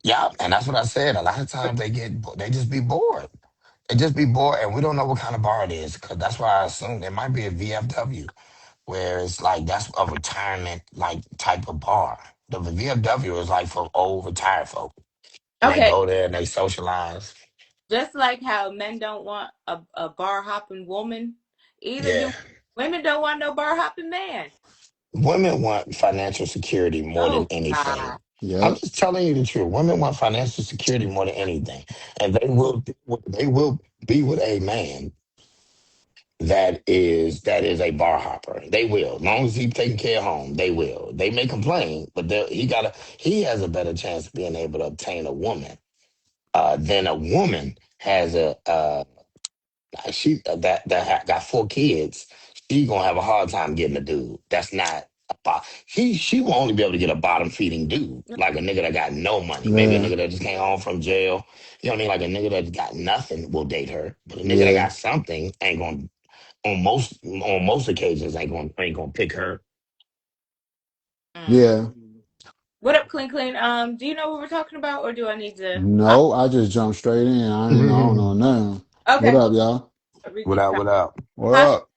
Yeah, and that's what I said. A lot of times they just be bored. They just be bored, and we don't know what kind of bar it is because that's why I assume it might be a VFW, where it's like that's a retirement like type of bar. The VFW is like for old retired folk, and they Okay. go there and they socialize. Just like how men don't want a bar hopping woman, either Yeah, do women don't want no bar hopping man. women want financial security more than Oh anything. God. I'm Yep. just telling you the truth. Women want financial security more than anything, and they will be with a man that is a bar hopper. They will, as long as he's taking care of home. They will. They may complain, but he has a better chance of being able to obtain a woman than a woman has got 4 kids. She gonna have a hard time getting a dude. That's not. She will only be able to get a bottom feeding dude, like a nigga that got no money. Maybe a Yeah. nigga that just came home from jail. You know what I mean? Like a nigga that got nothing will date her, but a nigga that Yeah. got something ain't gonna on most occasions ain't gonna pick her. Mm. Yeah. What up, Clean Clean? Do you know what we're talking about, or do I need to? I, No, I just jumped straight in. I don't know nothing. What Okay, up, y'all? read what these up? comments. What up? What Tasha, up?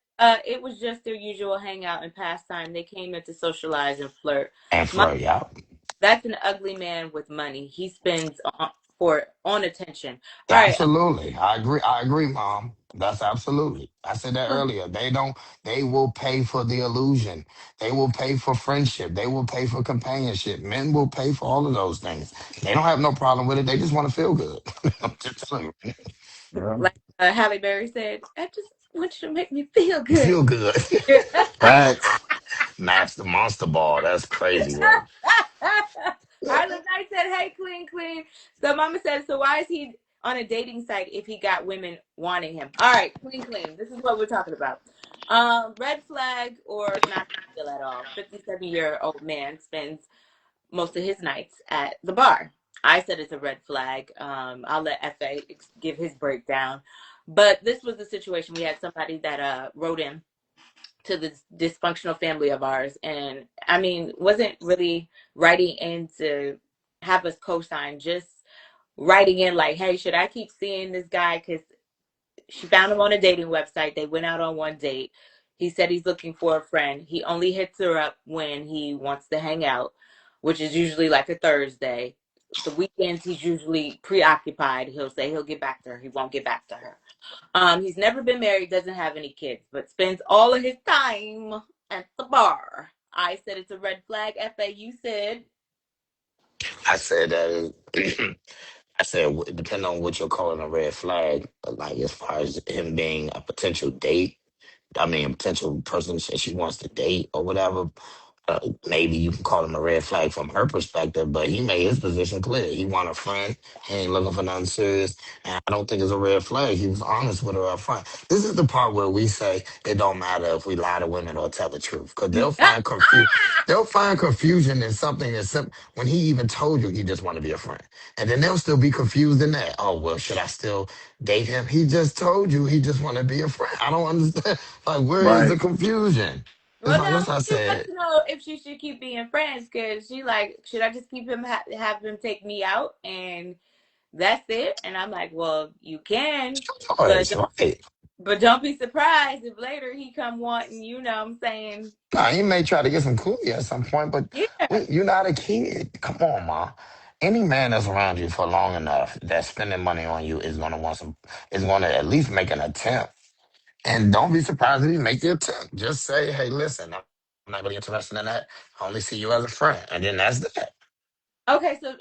it was just their usual hangout and pastime. They came in to socialize and flirt. And My, flirt, y'all. that's an ugly man with money. He spends on attention. All right. Absolutely, I agree. I agree, Mom. That's absolutely. I said that earlier. They don't. They will pay for the illusion. They will pay for friendship. They will pay for companionship. Men will pay for all of those things. They don't have no problem with it. They just want to feel good. I'm just telling you. Yeah. Like Halle Berry said, I just want you to make me feel good. Feel good. Facts. Max the monster ball. That's crazy work. Harlem Knight said, "Hey, clean, clean." So Mama said, "So why is he on a dating site if he got women wanting him?" All right, clean, clean. This is what we're talking about. Red flag or not a big deal at all. 57-year-old man spends most of his nights at the bar. I said it's a red flag. I'll let Fa give his breakdown. But this was the situation. We had somebody that wrote in to this dysfunctional family of ours, and I mean, wasn't really writing in to have us co-sign, just writing in like, hey, should I keep seeing this guy? Because she found him on a dating website. They went out on one date. He said he's looking for a friend. He only hits her up when he wants to hang out, which is usually like a Thursday. The weekends he's usually preoccupied. He'll say he'll get back to her. He won't get back to her. He's never been married, doesn't have any kids, but spends all of his time at the bar. I said it's a red flag. FAU said, I said that. I said, depending on what you're calling a red flag, like as far as him being a potential date, I mean, a potential person that she wants to date or whatever, maybe you can call him a red flag from her perspective, but he made his position clear. He want a friend. He ain't looking for nothing serious. And I don't think it's a red flag. He was honest with her up front. This is the part where we say it don't matter if we lie to women or tell the truth. Because they'll find confusion in something that's simple when he even told you he just want to be a friend. And then they'll still be confused in that. Oh, well, should I still date him? He just told you he just want to be a friend. I don't understand. Like, where is the Right. confusion? well, no, That's what I she wants said. to know if she should keep being friends because she like, should I just keep him, have him take me out and That's it. And I'm like, well, you can, but Choice, right? don't be surprised if later he come wanting, you know what I'm saying? Nah, you may try to get some coolie at some point, but Yeah. you're not a kid. Come on, ma. Any man that's around you for long enough that's spending money on you is gonna want some. Is gonna at least make an attempt. And don't be surprised if he make the attempt. Just say, hey, listen, I'm not really interested in that. I only see you as a friend, and then that's that. Okay, so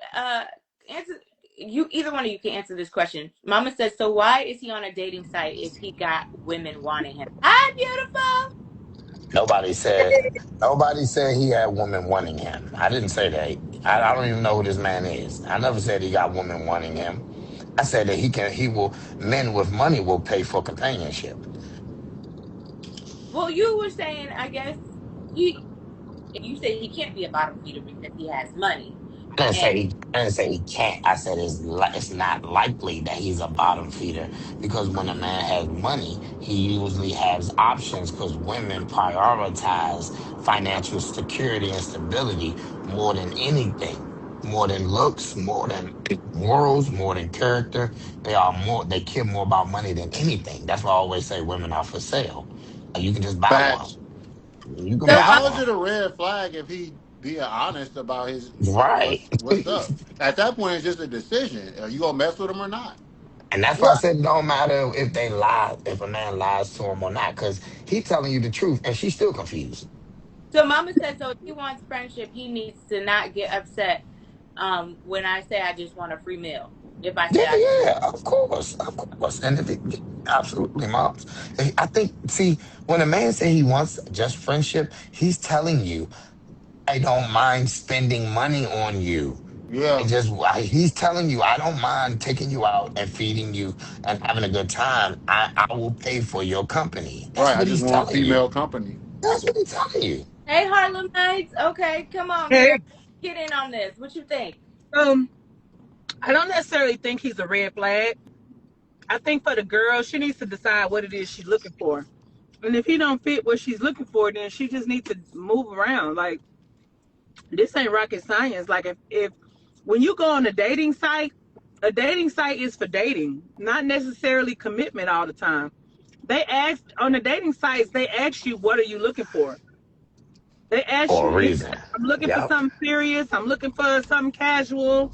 answer you either one of you can answer this question. Mama says, so why is he on a dating site if he got women wanting him? Hi, beautiful. Nobody said. Nobody said he had women wanting him. I didn't say that. I don't even know who this man is. I never said he got women wanting him. I said that he can. He will. Men with money will pay for companionship. Well, you were saying, I guess he you said he can't be a bottom feeder because he has money. And I didn't say he can't. I said it's not likely that he's a bottom feeder because when a man has money, he usually has options because women prioritize financial security and stability more than anything, more than looks, more than morals, more than character. They care more about money than anything. That's why I always say women are for sale. You can just buy one. Facts. You can so But buy how is one. it a red flag if he being honest about his Right. what's up? At that point, it's just a decision. Are you gonna mess with him or not? And that's why I well, said it don't matter if they lie, if a man lies to him or not, because he telling you the truth and she's still confused. so Mama said, so if he wants friendship, he needs to not get upset when I say I just want a free meal. If I Yeah, say I just yeah, of course. And if it, absolutely, moms. I think, see, when a man say he wants just friendship, he's telling you, I don't mind spending money on you. Yeah, He's telling you, I don't mind taking you out and feeding you and having a good time. I will pay for your company. That's right. I what just he's want telling you. female company. That's what he's telling you. hey Harlem Nights, okay, come on, girl. Hey, Get in on this. What you think? um, I don't necessarily think he's a red flag. I think for the girl, she needs to decide what it is she's looking for. And if he don't fit what she's looking for, then she just needs to move around. Like this ain't rocket science. Like if when you go on a dating site is for dating, not necessarily commitment all the time. They ask on the dating sites, they ask you what are you looking for? They ask For a you, reason. I'm looking for Yep. something serious, I'm looking for something casual,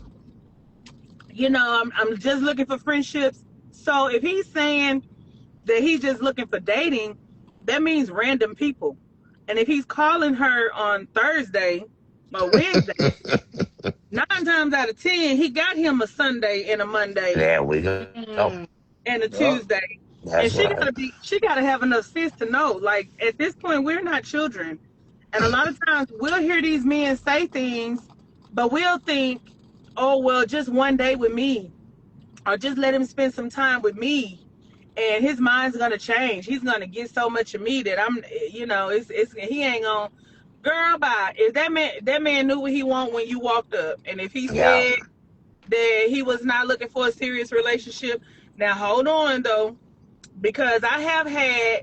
I'm just looking for friendships. So if he's saying that he's just looking for dating, that means random people. And if he's calling her on Thursday or Wednesday, 9 times out of 10, he got him a Sunday and a Monday There we go. Mm, and a Yep. Tuesday. And That's right. she gotta have enough sense to know. Like at this point, we're not children. And a lot of times we'll hear these men say things, but we'll think, oh well, just one day with me or just let him spend some time with me and his mind's gonna change. He's gonna get so much of me that it's he ain't gonna girl bye. If that man knew what he want when you walked up, and if he Yeah. said that he was not looking for a serious relationship, now hold on though, because I have had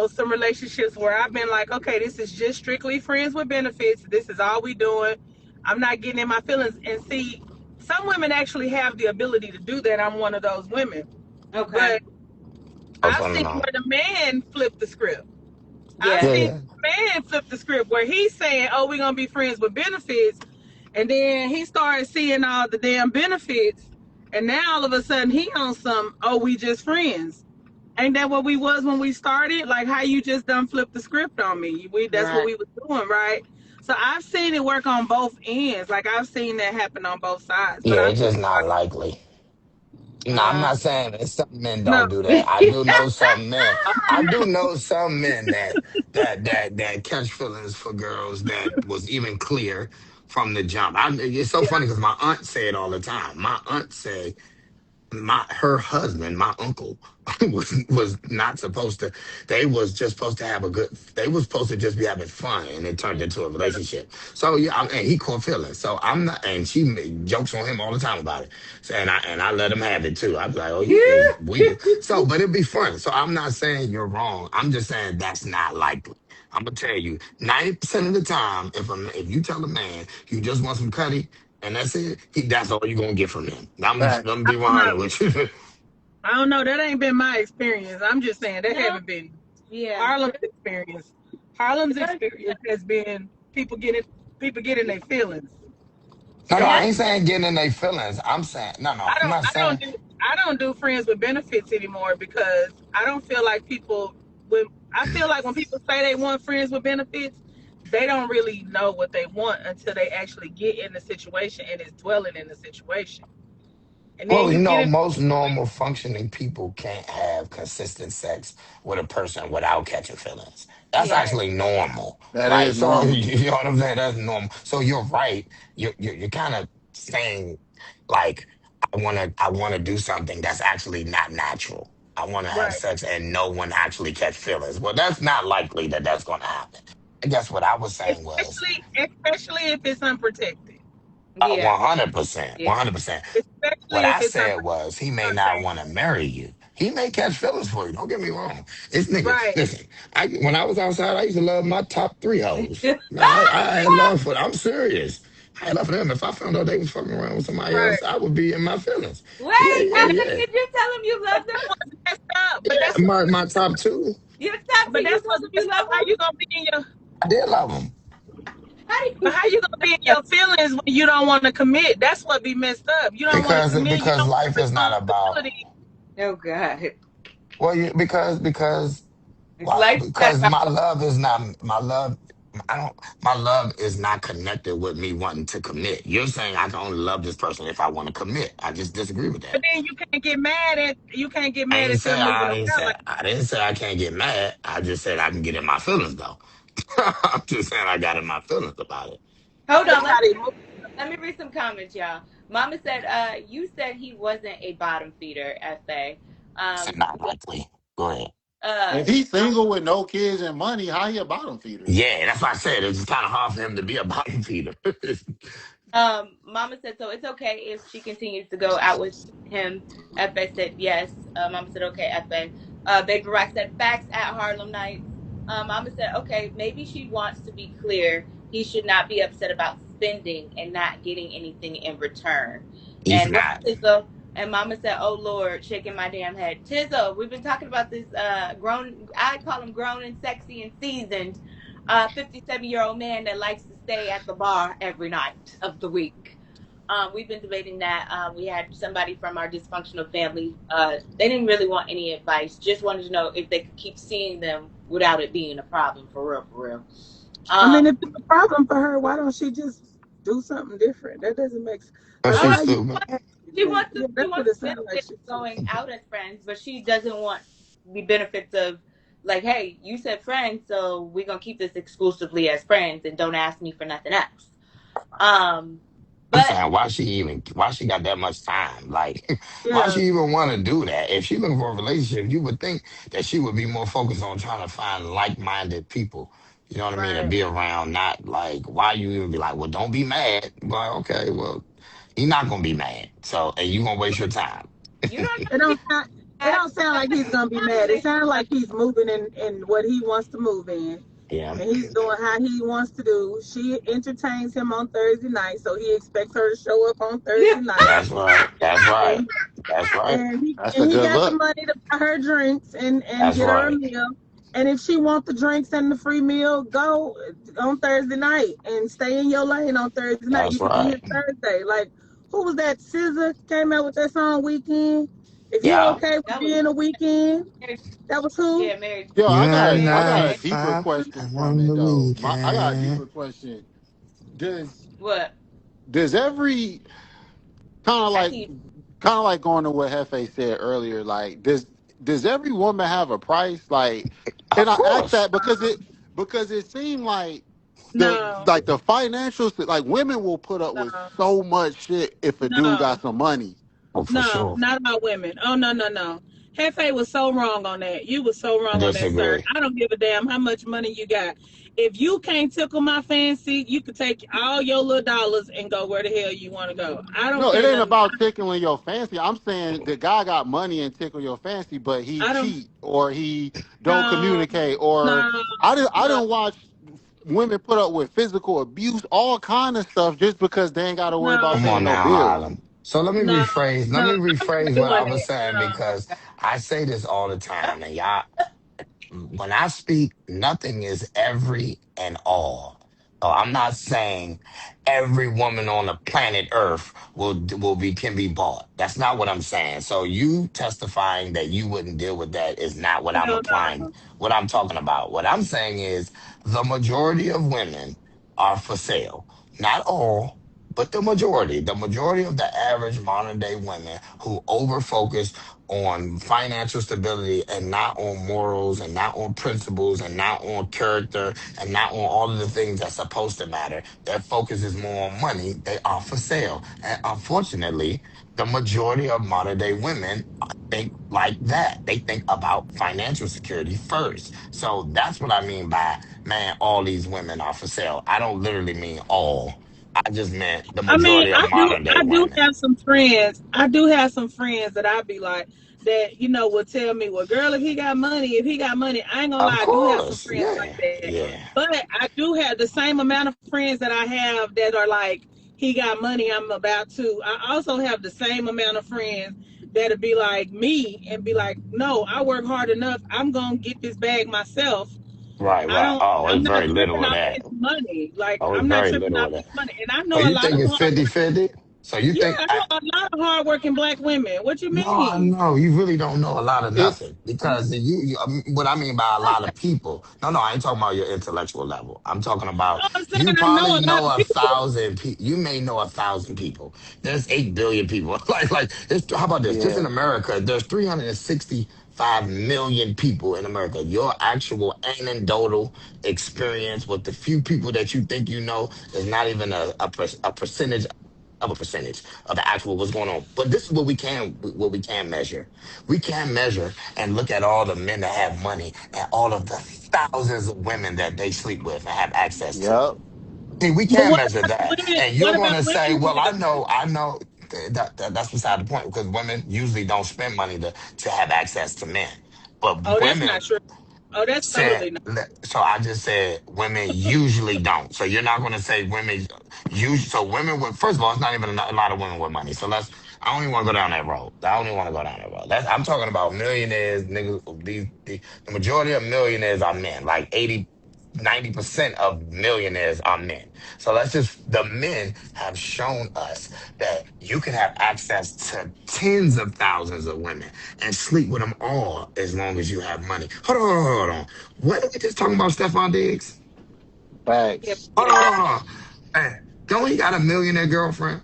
some relationships where I've been like, okay, this is just strictly friends with benefits. This is all we doing. I'm not getting in my feelings. And see, some women actually have the ability to do that. I'm one of those women. okay. But What's I've on the seen mind? where the man flipped the script. I've Yeah. Yeah, seen yeah. the man flip the script where he's saying, oh, we're going to be friends with benefits. And then he started seeing all the damn benefits. And now all of a sudden he on some, oh, we just friends. Ain't that what we was when we started? Like how you just done flipped the script on me. That's what Right. we was doing, right? So I've seen it work on both ends. Like I've seen that happen on both sides. But Yeah, I'm it's just not likely. No, I'm Uh, not saying that some men no. don't do that. I do know some men. I do know some men that catch feelings for girls that was even clear from the jump. It's so funny because my aunt say it all the time. My aunt say her husband, my uncle, was not supposed to. They was just supposed to have a good. They was supposed to just be having fun, and it turned into a relationship. So yeah, and he caught feelings. So I'm not, and she made jokes on him all the time about it. So and I let him have it too. I was like, oh, you can we can. So, but it'd be fun. So I'm not saying you're wrong. I'm just saying that's not likely. I'm gonna tell you, 90% of the time, if you tell a man you just want some cutty, and that's it. That's all you're gonna get from him. I'm Facts. gonna I be don't 100 know. with you. I don't know. That ain't been my experience. I'm just saying that No, haven't been yeah. Harlem's experience. Harlem's Good. experience has been people getting their feelings. No, And I So that's ain't saying getting in their feelings. I'm saying no. I I'm don't not I don't saying. do I don't do friends with benefits anymore because I don't feel like people when I feel like when people say they want friends with benefits, they don't really know what they want until they actually get in the situation and is dwelling in the situation. And then Well, you get in the most normal situation. functioning people can't have consistent sex with a person without catching feelings. That's yeah. Right. actually normal. That Like, is so normal. you know what I'm saying? That's normal. So you're right. You're kind of saying like I wanna do something that's actually not natural. I want to have Right. sex and no one actually catch feelings. Well, that's not likely that that's going to happen. I guess what I was saying was Especially if it's unprotected. Yeah. 100%, Yeah. 100%. What Especially if I it's said unprotected. was he You know may what not I'm want to marry you. He may catch feelings for you. Don't get me wrong. This saying? nigga, Right. listen. When I was outside, I used to love my top three hoes. I had love for them. I'm serious. I had love for them. If I found out they was fucking around with somebody Right. else, I would be in my feelings. Wait, Yeah, yeah, And Evan, yeah. did you tell him you but loved him? that's what's messed up. Yeah, my top two. You stopped But it. You that's told what's him you messed love up. How him? you gonna be in your I did love them How do but you how you gonna be in your feelings when you don't want to commit? That's what be messed up. You don't want to commit. You because don't want life is not about responsibility. Oh God. well, because why? Life's not Because about my love is not my love. I don't. My love is not connected with me wanting to commit. You're saying I can only love this person if I want to commit. I just disagree with But that. then you can't get mad at them moving around like I didn't say I can't get mad. I just said I can get in my feelings though. I'm just saying I got in my feelings about it. Hold on, that's how they move. let me read some comments, y'all. Mama said, you said he wasn't a bottom feeder, FA. I said Um, not likely. Go ahead. uh, If he's single with no kids and money, how he a bottom feeder? Yeah, that's why I said it's kind of hard for him to be a bottom feeder. Mama said, so it's okay if she continues to go out with him. FA said, yes. Mama said, okay, FA. Baby Rock said, facts at Harlem Nights. Mama said, okay, maybe she wants to be clear. He should not be upset about spending and not getting anything in return. He's And what not. Tizzo? And Mama said, oh Lord, shaking my damn head. Tizzo, we've been talking about this grown, I call him grown and sexy and seasoned 57-year-old man that likes to stay at the bar every night of the week. We've been debating that. We had somebody from our dysfunctional family. They didn't really want any advice, just wanted to know if they could keep seeing them without it being a problem, for real, for real. I Um, mean, if it's a problem for her, why don't she just do something different? That doesn't make sense. But Like, oh, she's why you stupid. she wants yeah, she that's what wants it the sounds like. benefits of going out as friends, but she doesn't want the benefits of like, hey, you said friends, so we're gonna keep this exclusively as friends and don't ask me for nothing else. Um, I'm but saying why she got that much time? Like why Yeah, she even want to do that? If she looking for a relationship, you would think that she would be more focused on trying to find like-minded people. You know what I mean? And right. be around, not like why you even be like, well, don't be mad. But okay, well, he's not gonna be mad. So and you gonna waste your time. you don't know It if he's don't sound. It mad. don't sound like he's gonna be mad. It Conversation sounds like like, he's moving in what he wants to move in, Yeah, and he's doing how he wants to do. She entertains him on Thursday night, so he expects her to show up on Thursday night, that's right. That's right. and That's right. That's a and he good got the look. money to buy her drinks and That's get her a right. meal. And if she wants the drinks and the free meal, go on Thursday night and stay in your lane on Thursday night. You That's could be right. here Thursday. Like, who was that? SZA came out with that song Weekend. If you Yeah. okay with that was being a weekend, married, that was who? yeah, married, Yo, You're I got a nine married. deeper five question from on it the though. I got a weekend. deeper question. Does What? every kind of I like see. going to what Hefe said earlier, like does every woman have a price? Like, and Of I asked course. that because it seemed like No, the financials, like women will put up with no, so much shit if a dude no. got some money. Oh, for No, sure. not about women. Oh no, no, no. Hefe was so wrong on that. You was so I wrong on that, sir. disagree. I don't give a damn how much money you got. If you can't tickle my fancy, you could take all your little dollars and go where the hell you want to go. I don't No, it care ain't nothing. about tickling your fancy. I'm saying the guy got money and tickle your fancy, but he I don't. cheat or he don't No, communicate or no, I didn't no. watch women put up with physical abuse, all kind of stuff, just because they ain't got to worry about No, Come paying on no now, bills. Harlem. So let me no, rephrase. Let no. me I'm not rephrase what I doing was that. saying No. because I say this all the time, and y'all, when I speak, nothing is every and all. So I'm not saying every woman on the planet Earth will be can be bought. That's not what I'm saying. So you testifying that you wouldn't deal with that is not what I'm Hell applying. no. What I'm talking about. What I'm saying is the majority of women are for sale. Not all, but the majority. The majority of the average modern day women who over focus on financial stability and not on morals and not on principles and not on character and not on all of the things that's supposed to matter. Their focus is more on money. They are for sale. And unfortunately, the majority of modern day women think like that. They think about financial security first. So that's what I mean by, man, all these women are for sale. I don't literally mean all. I just meant the I mean, majority of modern day I do women. have some friends. I do have some friends that I be like that, will tell me, well, girl, if he got money, I ain't gonna Of lie, I do have some course. friends like Yeah. that. Yeah. But I do have the same amount of friends that I have that are like, he got money, I'm about to. I also have the same amount of friends that'll be like me and be like, no, I work hard enough. I'm gonna get this bag myself. Right, I right. don't. Oh, I'm it's not very tripping little of off that. his money. Like Oh, it's I'm not very tripping little off of his that. money. And I So know a you lot think of it's hard. 50-50? So you Yeah, think I know a lot of hardworking black women. What you no, I mean? know you really don't know a lot of It nothing because what I mean by a lot of people. No, no, I ain't talking about your intellectual level. I'm talking about I'm saying you I know probably a lot know of a people. thousand people. You may know 1,000 people. There's 8 billion people. How about this? Just yeah. in America, there's 365 million people in America. Your actual anecdotal experience with the few people that you think you know is not even a percentage of a percentage of the actual what's going on. But this is what we can measure. We can measure and look at all the men that have money and all of the thousands of women that they sleep with and have access to. Yep. See, we But can measure that. women? And you're What going about to say, women well, that? I know that's beside the point because women usually don't spend money to have access to men. But Oh, that's women not true. Oh, that's said totally not. so I just said women usually don't. So you're not going to say women usually. So women with first of all, it's not even a lot of women with money. So I don't even want to go down that road. I don't even want to go down that road. I'm talking about millionaires, niggas. The majority of millionaires are men. Like 80, 90% of millionaires are men. So the men have shown us that you can have access to tens of thousands of women and sleep with them all as long as you have money. Hold on. What are we just talking about, Stephon Diggs? Yeah, Facts. Hold yeah, on, that's hold on. Hey, don't he got a millionaire girlfriend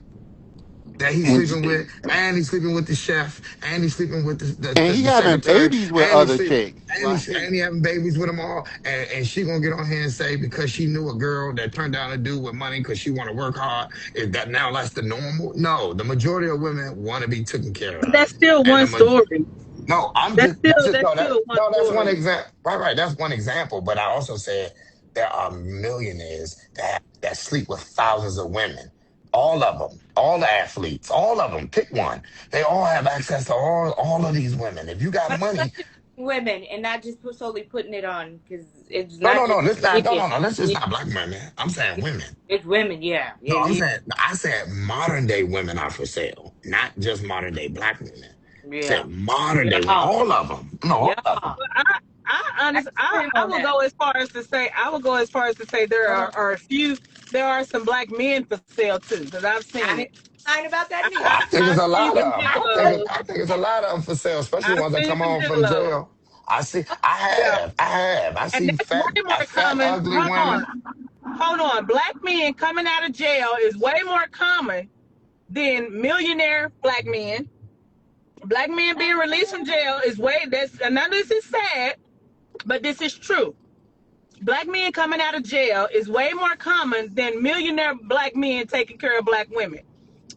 that he's And sleeping with, and he's sleeping with the chef, and he's sleeping with he the having secretary, babies with and other chicks. and he having babies with them all, and she gonna get on here and say because she knew a girl that turned down a dude with money because she want to work hard, is that now that's the normal? No, the majority of women want to be taken care but of, that's still and one story. no, That's still one that's one story. example. Right. That's one example. But I also said there are millionaires that sleep with thousands of women. All of them, all the athletes, all of them. Pick one. They all have access to all of these women. If you got But money, let's just women and not just solely putting it on because it's no, not no, just no. Let's not. No, men. no, no. Let's just It- not black women. I'm saying women. It's women, yeah. No, Yeah, I said modern day women are for sale, not just modern day black women. I yeah, said modern day women, yeah, all of them. No, all of them. yeah. I agree I on will that. go as far as to say there are a few. There are some black men for sale too, because I've seen I ain't it. lying about that Well, neither. I think it's I've a seen lot them of them. gigolos. I think it's a lot of them for sale, especially I've ones that seen come them home from gigolos. jail. I see. I Yeah, have. I have. I and see that's way more fat, common. ugly women. Hold on. Black men coming out of jail is way more common than millionaire black men. Black men being released from jail is way that's and now this is sad, but this is true. Black men coming out of jail is way more common than millionaire black men taking care of black women.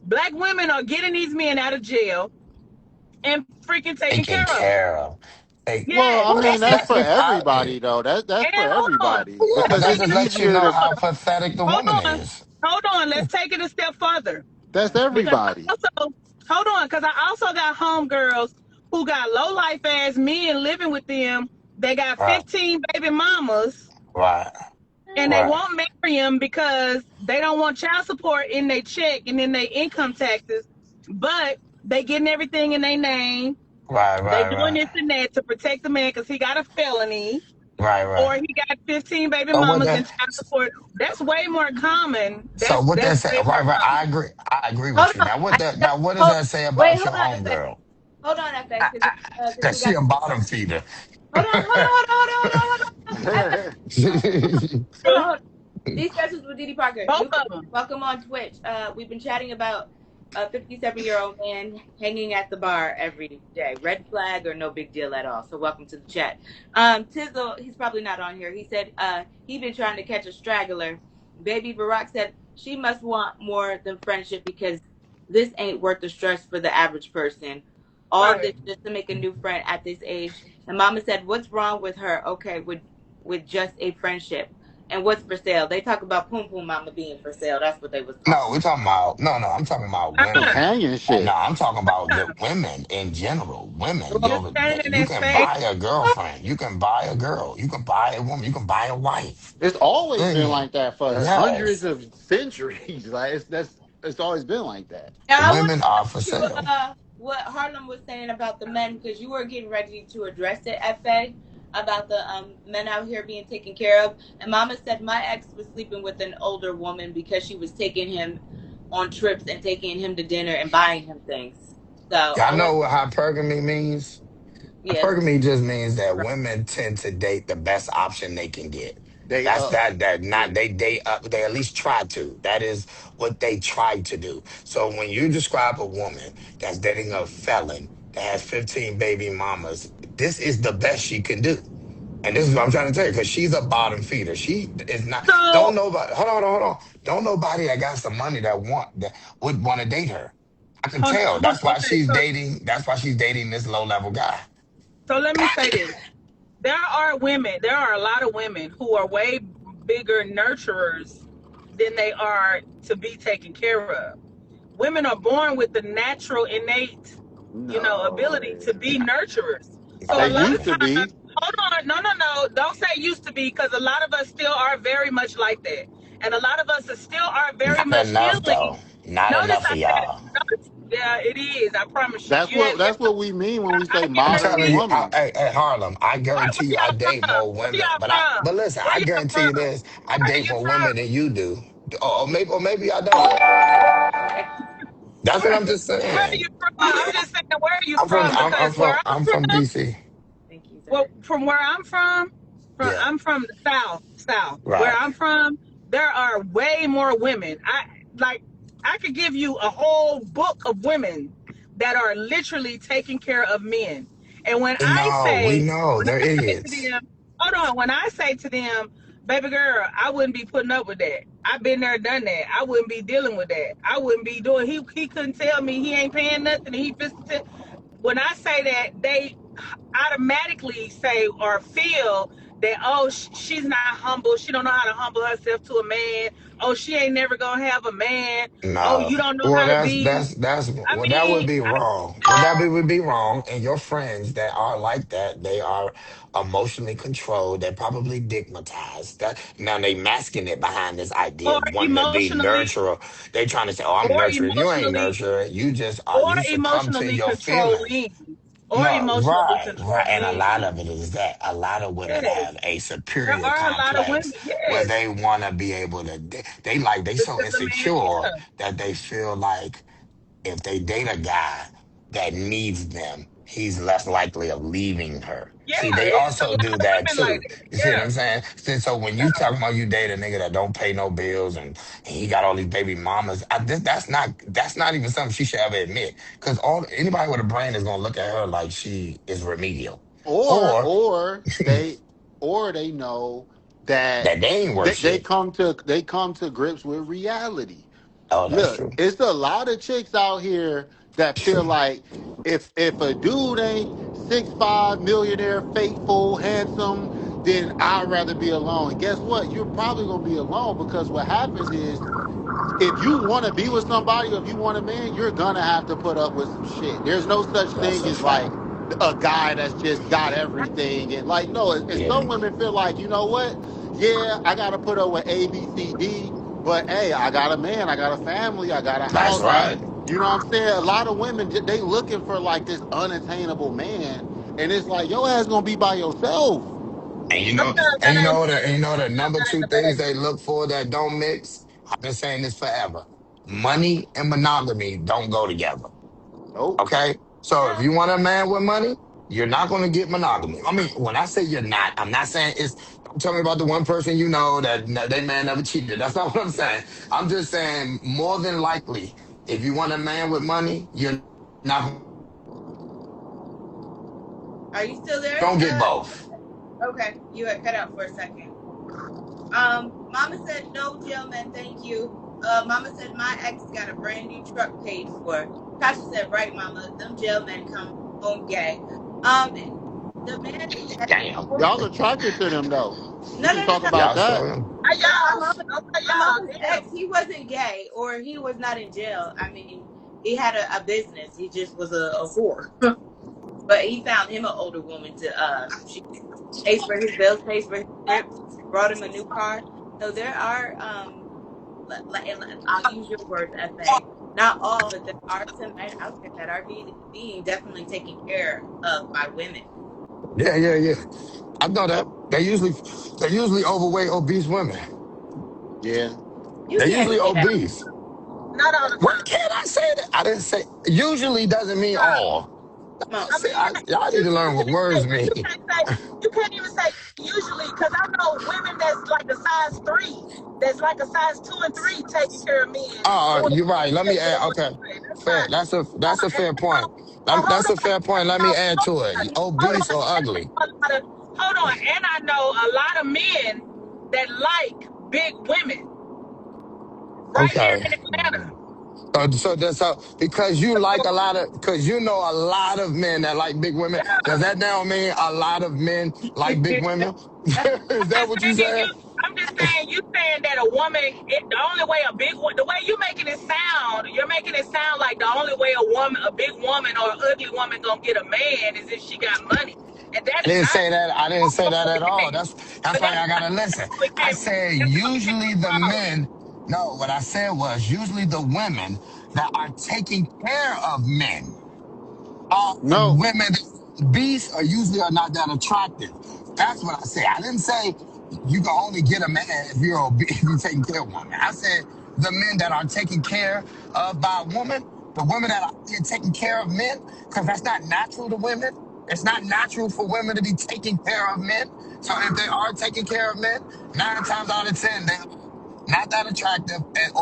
Black women are getting these men out of jail and freaking taking Taken care of them. care of. Hey, Well, Yes. I well, mean that's that's for the I, everybody though. That's for Hold on. everybody yeah, but because that it's just lets you easier know to. how pathetic the Hold woman on. is. Hold on. Let's take it a step further. That's Because everybody. I also got homegirls who got low life ass men living with them. They got Right, 15 baby mamas right. and they Right, won't marry him because they don't want child support in their check and in their income taxes, but they getting everything in their name. right, They right, doing right, this and that to protect the man because he got a felony right, right. or he got 15 baby So what mamas that? and child support. That's way more common. So what that That's say? way more Right, right. common. I agree. I agree Hold with you. on. Now what I that? got, Now what does hold, that say wait, about hold your on, FX. homegirl? Hold on, FX, because Cause we she got a bottom feeder. hold on. FX, hold on. These sessions with Didi Parker. Both New of them. welcome on Twitch. We've been chatting about a 57-year-old man hanging at the bar every day. Red flag or no big deal at all. So welcome to the chat. Tizzle, he's probably not on here. He said he been trying to catch a straggler. Baby Barack said she must want more than friendship because this ain't worth the stress for the average person. All this Right. just to make a new friend at this age. And Mama said, "What's wrong with her? Okay, with just a friendship." And what's for sale? They talk about Poom Poom Mama being for sale. That's what they was No, talking we're about. talking about no. I'm talking about women. No, Companionship. I'm talking about the women in general. Women, Just standing in you his can face. buy a girlfriend. You can buy a girl. You can buy a woman. You can buy a wife. It's always been Mm, like that for hundreds yes, of centuries. Like it's always been like that. Now I want women are for to sale. what Harlem was saying about the men because you were getting ready to address it, Fa, about the men out here being taken care of. And Mama said my ex was sleeping with an older woman because she was taking him on trips and taking him to dinner and buying him things. So I Y'all want know what hypergamy means? yes. Hypergamy just means that women tend to date the best option they can get. They That's up. that not Yeah. they date up, they at least try to. That is what they try to do. So when you describe a woman that's dating a felon that has 15 baby mamas, this is the best she can do. And this is what I'm trying to tell you, because she's a bottom feeder. She is not. Don't So nobody. Hold on. Don't nobody that got some money that would want to date her. I can tell. hold, That's why okay, she's so dating. That's why she's dating this low level guy. let me say this. There are a lot of women who are way bigger nurturers than they are to be taken care of. Women are born with the natural innate, ability No. to be nurturers. So They a lot used of Okay. to times, be. hold on, no, don't say used to be because a lot of us still are very much like that. And a lot of us still are very Not much enough healing. though. Not Notice enough I of said, y'all. yeah, it is. I promise you. You have, That's what we mean when we I say I'm modern telling you, guarantee. woman. hey, Harlem, I guarantee Where you, I y'all date from? more Where women. y'all from? But listen, Where I y'all guarantee you from? this: I Where are date you more women from? than you do. Or maybe I don't. That's what Where, I'm just where are saying. you from? I'm just saying, where are you from? Because where I'm I'm from, from DC. Thank you, well, sir. from where I'm from, Yeah, I'm from the South. Where right. I'm from, there are way more women. Like, I could give you a whole book of women that are literally taking care of men. And No, we know when they're I say to idiots. them, hold on, when I say to them, baby girl, I wouldn't be putting up with that. I've been there, done that. I wouldn't be dealing with that. I wouldn't be doing. He couldn't tell me he ain't paying nothing. He just when I say that, they automatically say or feel that she's not humble. She don't know how to humble herself to a man. Oh, she ain't never gonna have a man. Oh, No. you don't know Well, how to be. I that would mean, be wrong. Would be wrong. And your friends that are like that, they are emotionally controlled. They're probably digmatized. That now they masking it behind this idea or of wanting to be emotionally, nurturer. They trying to say, "Oh, I'm or nurturing." You ain't emotionally, nurturing. You just are. or You succumb to emotionally your feelings. controlling, or No, emotionally right. And a lot controlling. of it is that a lot of women Yes, have a there superior are a lot of women. complex where Yes, they want to be able to, they so because the man, insecure yeah, that they feel like if they date a guy that needs them, he's less likely of leaving her. yeah. See, they It's a also lot do of that women like too. that. You see what Yeah, I'm saying? So when you talking about you date a nigga that don't pay no bills and he got all these baby mamas, that's not even something she should ever admit. Because all anybody with a brain is gonna look at her like she is remedial, or or or they or they know that that they ain't worth they shit. come to grips with reality. Oh, that's Look, true. it's a lot of chicks out here that feel like if a dude ain't 6'5" millionaire, faithful, handsome, then I'd rather be alone. And guess what? You're probably gonna be alone because what happens is if you want to be with somebody or if you want a man, you're gonna have to put up with some shit. There's no such That's thing a as like fact. a guy that's just got everything and like no. And some Yeah. women feel like you know what? yeah, I gotta put up with A, B, C, D, but hey, I got a man, I got a family, I got a That's house. right. You know what I'm saying? A lot of women they looking for like this unattainable man, and it's like your ass gonna be by yourself. And you know, Sometimes and that you ain't know the the and you know the number that ain't two the things best. they look for that don't mix. I've been saying this forever. Money and monogamy don't go together. Nope. Okay? So if No, you want a man with money, you're not gonna get monogamy. I mean, when I say you're not, I'm not saying it's don't tell me about the one person you know that they man never cheated. That's not what I'm saying. I'm just saying more than likely, if you want a man with money, you're not are you still there? gonna get both. Okay, you had cut out for a second. Mama said no, gentlemen, thank you. Mama said my ex got a brand new truck paid for. Tasha said, right, Mama, them jail men come home gay. The man that Damn. Y'all attracted to them though. We can talk no. about Y'all that. show him. Why My y'all? mama, Why my mama's y'all? ex, Damn. he wasn't gay or he was not in jail. I mean, he had a business. He just was a whore. But he found him an older woman to she pays for his bills, pays for his trips, brought him a new car. So there are I'll use your words, FA. Not all, but there are some men out there that are being definitely taken care of by women. Yeah, yeah, yeah. I know that. They usually overweight, obese women. Yeah. You They're can't usually say that. obese. Not all the Why time. can't I say that? I didn't say usually doesn't mean all. Come I See, mean, y'all need you to learn what words mean. you can't even say usually because I know women that's like a size 3, that's like a size 2 and 3 taking care of men Oh, more than you're right. Let me taking care add. of Okay, women. That's fair. fine. That's a fair point. Oh, hold That's on. a fair point. Let me add to it. Hold Obese on. or ugly. Hold on. And I know a lot of men that like big women right here Okay. in Atlanta. So that's so because you like a lot of because you know a lot of men that like big women. Does that now mean a lot of men like big women? Is I'm that just what you saying said? you. I'm just saying you saying that a woman. The only way a big one. The way you making it sound, you're making it sound like the only way a big woman or an ugly woman gonna get a man is if she got money, and I that's didn't not say that. I didn't say that the at all. case. That's But why that's I not gotta listen. the I case. said That's not the usually the case. men. No, what I said was usually the women that are taking care of men. No. Women beasts are usually are not that attractive. That's what I said. I didn't say you can only get a man if you're if you're taking care of women. I said the men that are taken care of by a woman, the women that are being taken care of men, because that's not natural to women. It's not natural for women to be taking care of men. So if they are taking care of men, 9 times out of 10, they're not that attractive and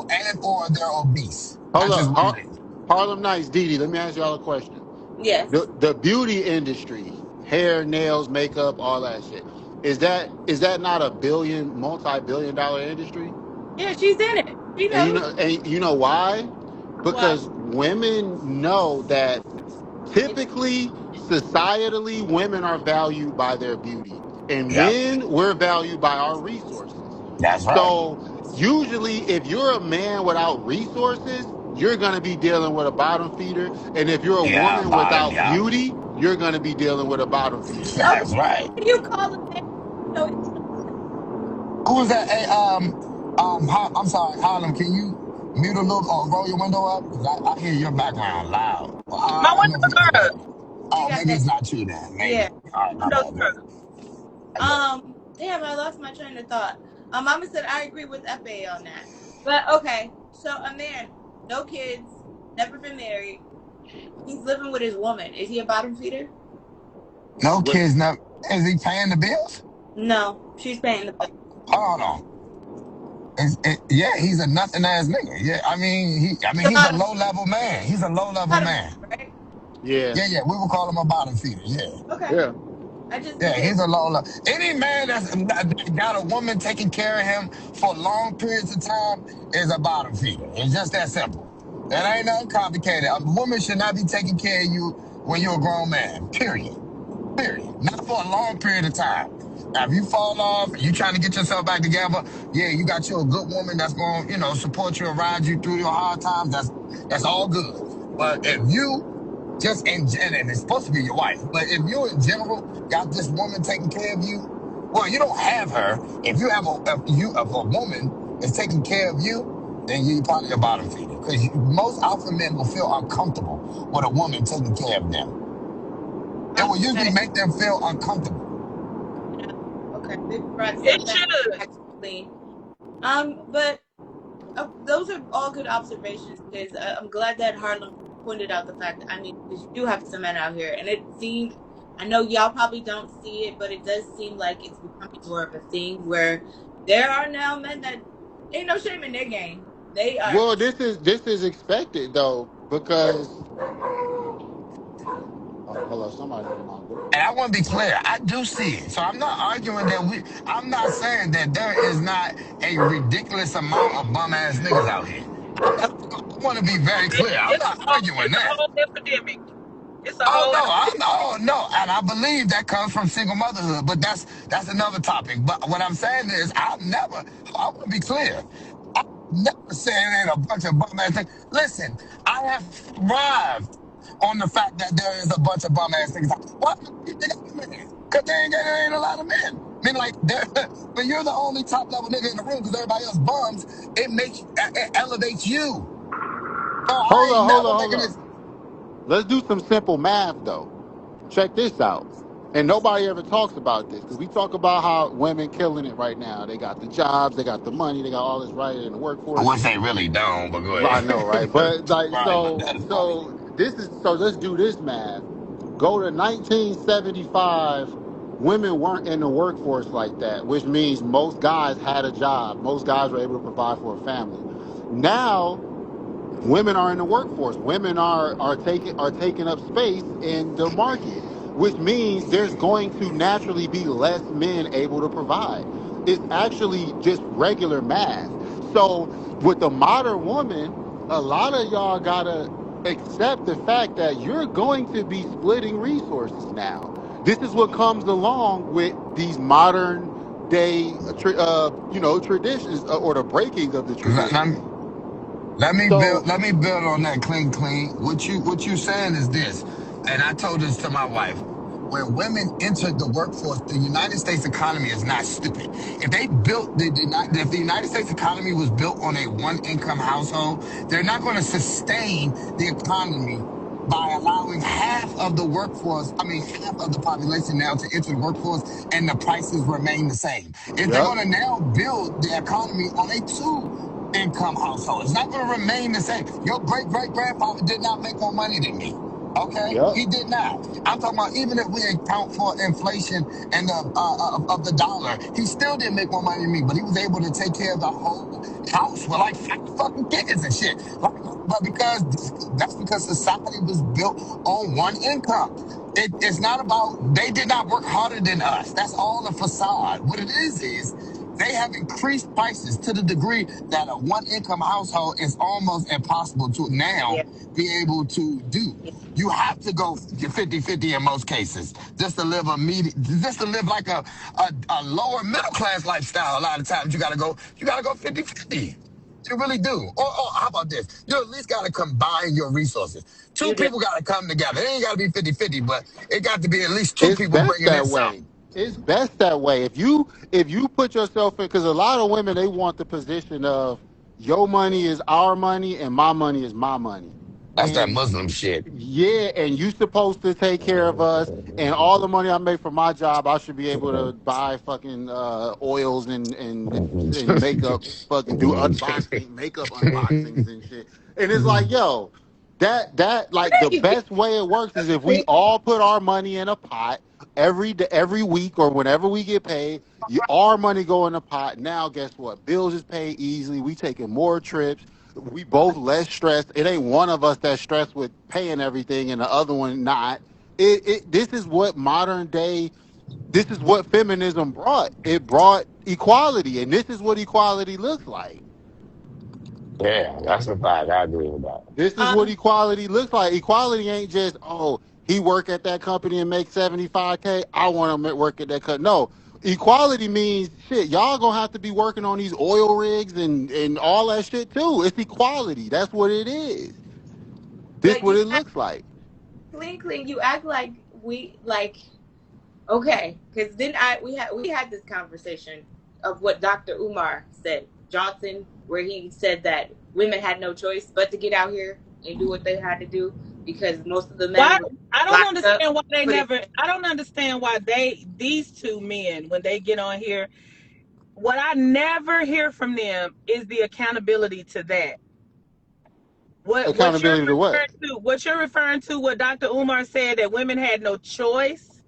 or they're obese. Hold That's just up. what it is. Harlem Nights, Didi. Let me ask y'all a question. Yes. The beauty industry, hair, nails, makeup, all that shit. Is that not a multi-billion dollar industry? Yeah, she's in it. She And knows. you know why? Why? Because women know that typically, societally, women are valued by their beauty, and Yeah, men we're valued by our resources. that's right. So usually, if you're a man without resources, you're going to be dealing with a bottom feeder, and if you're a Yeah, woman bottom. without Yeah, beauty, you're going to be dealing with a bottom feeder. Okay, that's right. you call a man. So Who was that? Hey, I'm sorry, Harlem. Can you mute a little or roll your window up? 'Cause I hear your background loud. Well, My I don't know if windows you. are up. you Oh, got maybe that. it's not you then. Yeah. Maybe. All right, my Windows bad. are Man. up. I bet. Damn, I lost my train of thought. Mama said I agree with FA on that. But okay, so a man, no kids, never been married. He's living with his woman. Is he a bottom feeder? No What? kids. No. Is he paying the bills? No, she's paying the bill. Hold on. Yeah, he's a nothing ass nigga. Yeah, I mean, He's a he's a bottom, low level man. He's a low level bottom man. feeder, right? Yeah, Yeah, yeah. We would call him a bottom feeder. Yeah. Okay, yeah. I just Yeah, didn't. he's a low level. Any man that got a woman taking care of him for long periods of time is a bottom feeder. It's just that simple. It ain't nothing complicated. A woman should not be taking care of you when you're a grown man. Period. Period. Not for a long period of time. Now, if you fall off and you trying to get yourself back together, yeah, you got you a good woman that's going to, support you and ride you through your hard times. That's all good. But if you and it's supposed to be your wife, but if you in general got this woman taking care of you Well, you don't have her. If you have if a woman is taking care of you, then you probably a bottom feeder. Because most alpha men will feel uncomfortable with a woman taking care of them. It will usually Okay. make them feel uncomfortable. Okay. They brought It some should. back clean. But those are all good observations. Because I'm glad that Harlem pointed out the fact. I mean, because you do have some men out here, and it seems. I know y'all probably don't see it, but it does seem like it's becoming more of a thing where there are now men that ain't no shame in their game. They are. Well, this is expected though, because hello, somebody's at my door. And I want to be clear, I do see it. So I'm not arguing that I'm not saying that there is not a ridiculous amount of bum ass niggas out here. I want to be very clear. I'm not arguing It's a that. whole epidemic. It's a Oh whole no, epidemic. no, and I believe that comes from single motherhood, but that's another topic. But what I'm saying is, I want to be clear. I never said it ain't a bunch of bum ass things. Listen, I have thrived on the fact that there is a bunch of bum ass things. Why do you think I'm men? Because there ain't a lot of men. I mean, like, when you're the only top level nigga in the room because everybody else bums, it elevates you. So I Hold ain't on, hold never on, hold making on. this. Let's do some simple math though. Check this out. And nobody ever talks about this because we talk about how women killing it right now. They got the jobs, they got the money, they got all this right in the I workforce. wish they really don't, but go I know, right? ahead. But like, Right, but so, that's funny. so this is so. Let's do this math. Go to 1975. Women weren't in the workforce like that, which means most guys had a job. Most guys were able to provide for a family. Now women are in the workforce. Women are taking up space in the market, which means there's going to naturally be less men able to provide. It's actually just regular math. So with the modern woman, a lot of y'all gotta accept the fact that you're going to be splitting resources now. This is what comes along with these modern day, traditions, or the breaking of the Let, let me traditions. let me build So, let me build on that clean. What you saying is this, and I told this to my wife. When women entered the workforce, the United States economy is not stupid. If they built if the United States economy was built on a one income household, they're not going to sustain the economy by allowing half of the population now to enter the workforce and the prices remain the same. If they're yep. going to now build the economy on a two income household, it's not going to remain the same. Your great great grandfather did not make more money than me. Okay, Yep. he did not. I'm talking about even if we account for inflation and of the dollar, he still didn't make more money than me, but he was able to take care of the whole house with like 5 fucking kids and shit. But that's because society was built on one income. It's not about they did not work harder than us. That's all a facade. What it is they have increased prices to the degree that a one income household is almost impossible to now Yeah. be able to do. Yeah. You have to go 50-50 in most cases just to live like a lower middle class lifestyle. A lot of times you gotta go 50-50. You really do. Or how about this? You at least got to combine your resources. Two You do. people got to come together. It ain't got to be 50-50, but it got to be at least two It's people best bringing in that way. something. It's best that way. If you put yourself in, because a lot of women, they want the position of your money is our money and my money is my money. That's that And Muslim shit. yeah, and you supposed to take care of us, and all the money I make from my job, I should be able to buy fucking oils and makeup, fucking do makeup unboxings and shit. And it's like, yo, that like the Thank you. best way it works is if we Clean. all put our money in a pot every week or whenever we get paid. Our money go in the pot. Now, guess what? Bills is paid easily. We taking more trips. We both less stressed. It ain't one of us that's stressed with paying everything and the other one not. This is what modern day, this is what feminism brought. It brought equality, and this is what equality looks like. Yeah, that's a fact. I agree with that. This is what Um, equality looks like. Equality ain't just, oh, he work at that company and make 75K. I want to work at that company. No, equality means shit. Y'all gonna have to be working on these oil rigs and all that shit too. It's equality. That's what it is. This but what you it act looks like. clean. You act like we like. Okay, because then we had this conversation of what Dr. Umar said, Johnson, where he said that women had no choice but to get out here and do what they had to do because most of the Why? men were I don't locked up. understand why they Put in, never. I don't understand why these two men, when they get on here, what I never hear from them is the accountability to that. What you're Accountability to what? referring to? What you're referring to? What Dr. Umar said, that women had no choice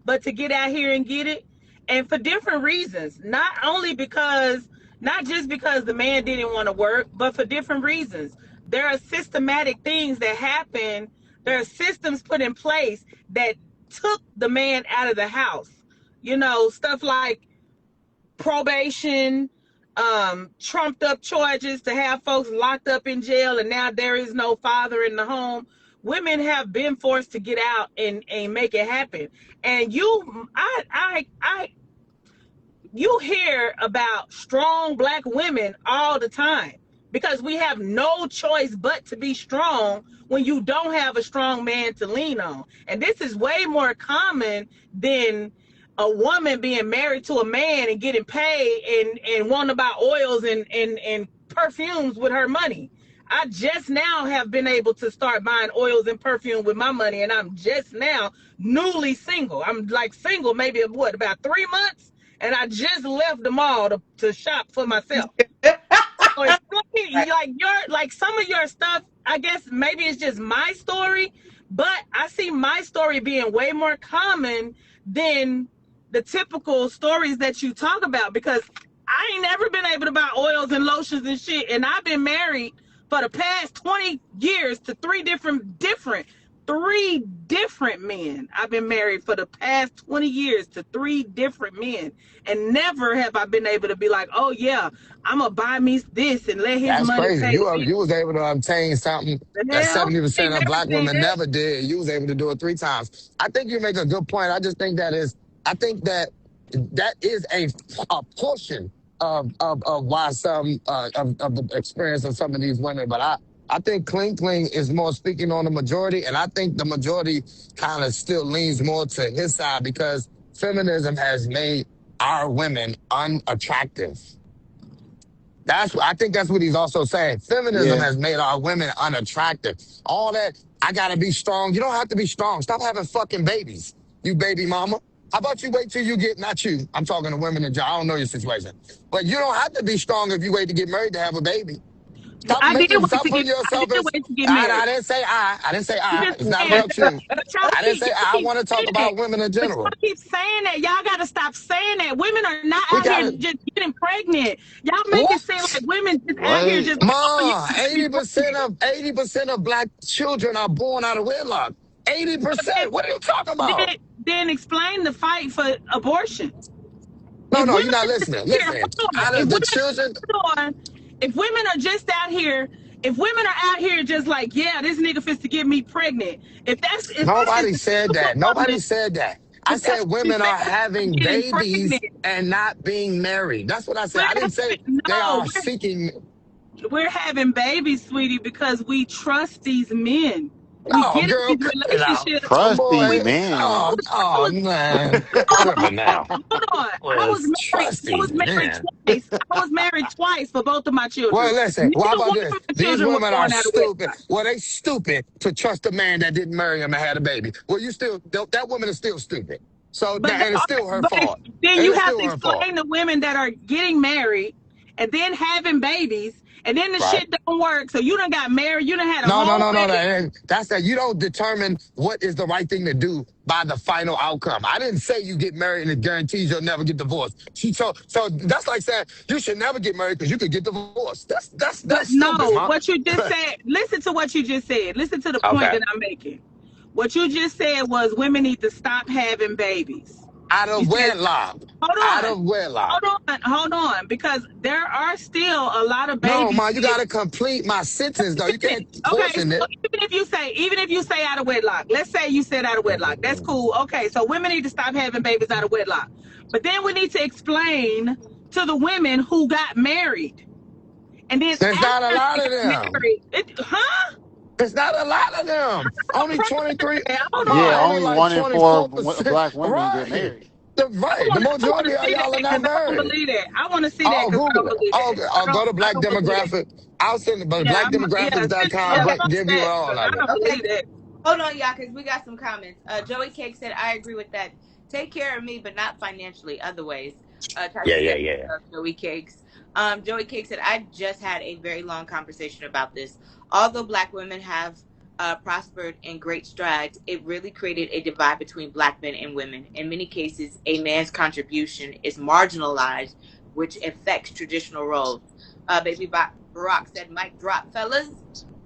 but to get out here and get it, and for different reasons. Not just because the man didn't want to work, but for different reasons. There are systematic things that happen. There are systems put in place that took the man out of the house. Stuff like probation, trumped up charges to have folks locked up in jail, and now there is no father in the home. Women have been forced to get out and make it happen. And you hear about strong black women all the time because we have no choice but to be strong when you don't have a strong man to lean on. And this is way more common than a woman being married to a man and getting paid and wanting to buy oils and perfumes with her money. I just now have been able to start buying oils and perfume with my money, and I'm just now newly single. I'm like single maybe about 3 months, and I just left the mall to shop for myself. So explain, right. like some of your stuff. I guess maybe it's just my story, but I see my story being way more common than the typical stories that you talk about, because I ain't never been able to buy oils and lotions and shit, and I've been married for the past 20 years to three different men. I've been married for the past 20 years to three different men, and never have I been able to be like, oh yeah, I'm gonna buy me this and let his That's money crazy. pay the bill. You was able to obtain something The that hell, 70% ain't of never black seen women that. never did. You was able to do it 3 times. I think you make a good point. I think that that is a portion of why some of the experience of some of these women. But I think Kling Kling is more speaking on the majority, and I think the majority kind of still leans more to his side because feminism has made our women unattractive. I think that's what he's also saying. Feminism Yeah. has made our women unattractive. All that, I gotta be strong. You don't have to be strong. Stop having fucking babies, you baby mama. How about you wait till you get, not you, I'm talking to women in general. I don't know your situation. But you don't have to be strong if you wait to get married to have a baby. Stop putting I did yourself as, wait to get married. I didn't say I'm I. just It's not saying, about you. but y'all I didn't say I keep want to talk saying that. about women in But y'all general. keep saying that. Y'all gotta stop saying that. Women are not We out here gotta, just getting pregnant. Y'all make it seem what? like women just out here Wait. just like, oh yeah, Ma, I'm gonna be pregnant. 80% of black children are born out of wedlock. Then, 80%. What are you talking about? then explain the fight for abortion. No, If no, women you're not are just listening. here, Listen, hold on. out If of the women children, hold on. If women are just out here, if women are out here just like, yeah, this nigga fits to get me pregnant. If that's just nobody the said typical that. Nobody woman, said that. I if said that's what you women say are having getting babies pregnant, and not being married. That's what I said. we're I didn't say they no, are seeking. we're having babies, sweetie, because we trust these men. We Oh, get in girl, these cut it out. relationships. Oh, Trusty boy. We man. I Oh, was man. hold Cut it now. on. Was I trusty, was married man. twice. I was married twice for both of my children. Well, listen, well, how Neither about one this? of my These children were women are born out of stupid. wedlock. Well, they stupid to trust a man that didn't marry them and had a baby. Well, that woman is still stupid. So, But and it's still her but fault. then And you it's have still to her fault. explain the women that are getting married and then having babies, and then the Right. shit don't work. So you done got married, you done had a No, no, whole no, no. baby. That's that. You don't determine what is the right thing to do by the final outcome. I didn't say you get married and it guarantees you'll never get divorced. So that's like saying you should never get married because you could get divorced. That's But stupid, no, man. what you just said, listen to what you just said. Listen to the point Okay. that I'm making. What you just said was women need to stop having babies. Out You of said, wedlock. hold Out on, of wedlock. hold on, because there are still a lot of No, babies. ma, you gotta complete my sentence though. You can't Okay, portion so it. even if you say out of wedlock, let's say you said out of wedlock, that's cool. Okay, so women need to stop having babies out of wedlock, but then we need to explain to the women who got married, and then There's not a after lot they of got them. married, huh? It's not a lot of them. Only 23. Hold Hold Yeah, on. on. Only only like 1 in 4 24%. black women get Right. married. Right. The I want majority to of see that y'all are not because I don't married. believe that. I want to see that Oh, because I Google don't it. believe Oh, that. I'll go to I Black don't believe that. Demographic. I'll send it, but Yeah, send me blackdemographics.com Okay. give you that all because of I it. don't Okay. believe that. Hold on, y'all, because we got some comments. Joey Cake said, I agree with that. Take care of me, but not financially, other ways. Type Yeah, of yeah, stuff, yeah. Joey Cakes. Joey Cake said, I just had a very long conversation about this. Although Black women have prospered in great strides, it really created a divide between Black men and women. In many cases, a man's contribution is marginalized, which affects traditional roles. Baby Barack said, Mic drop, fellas.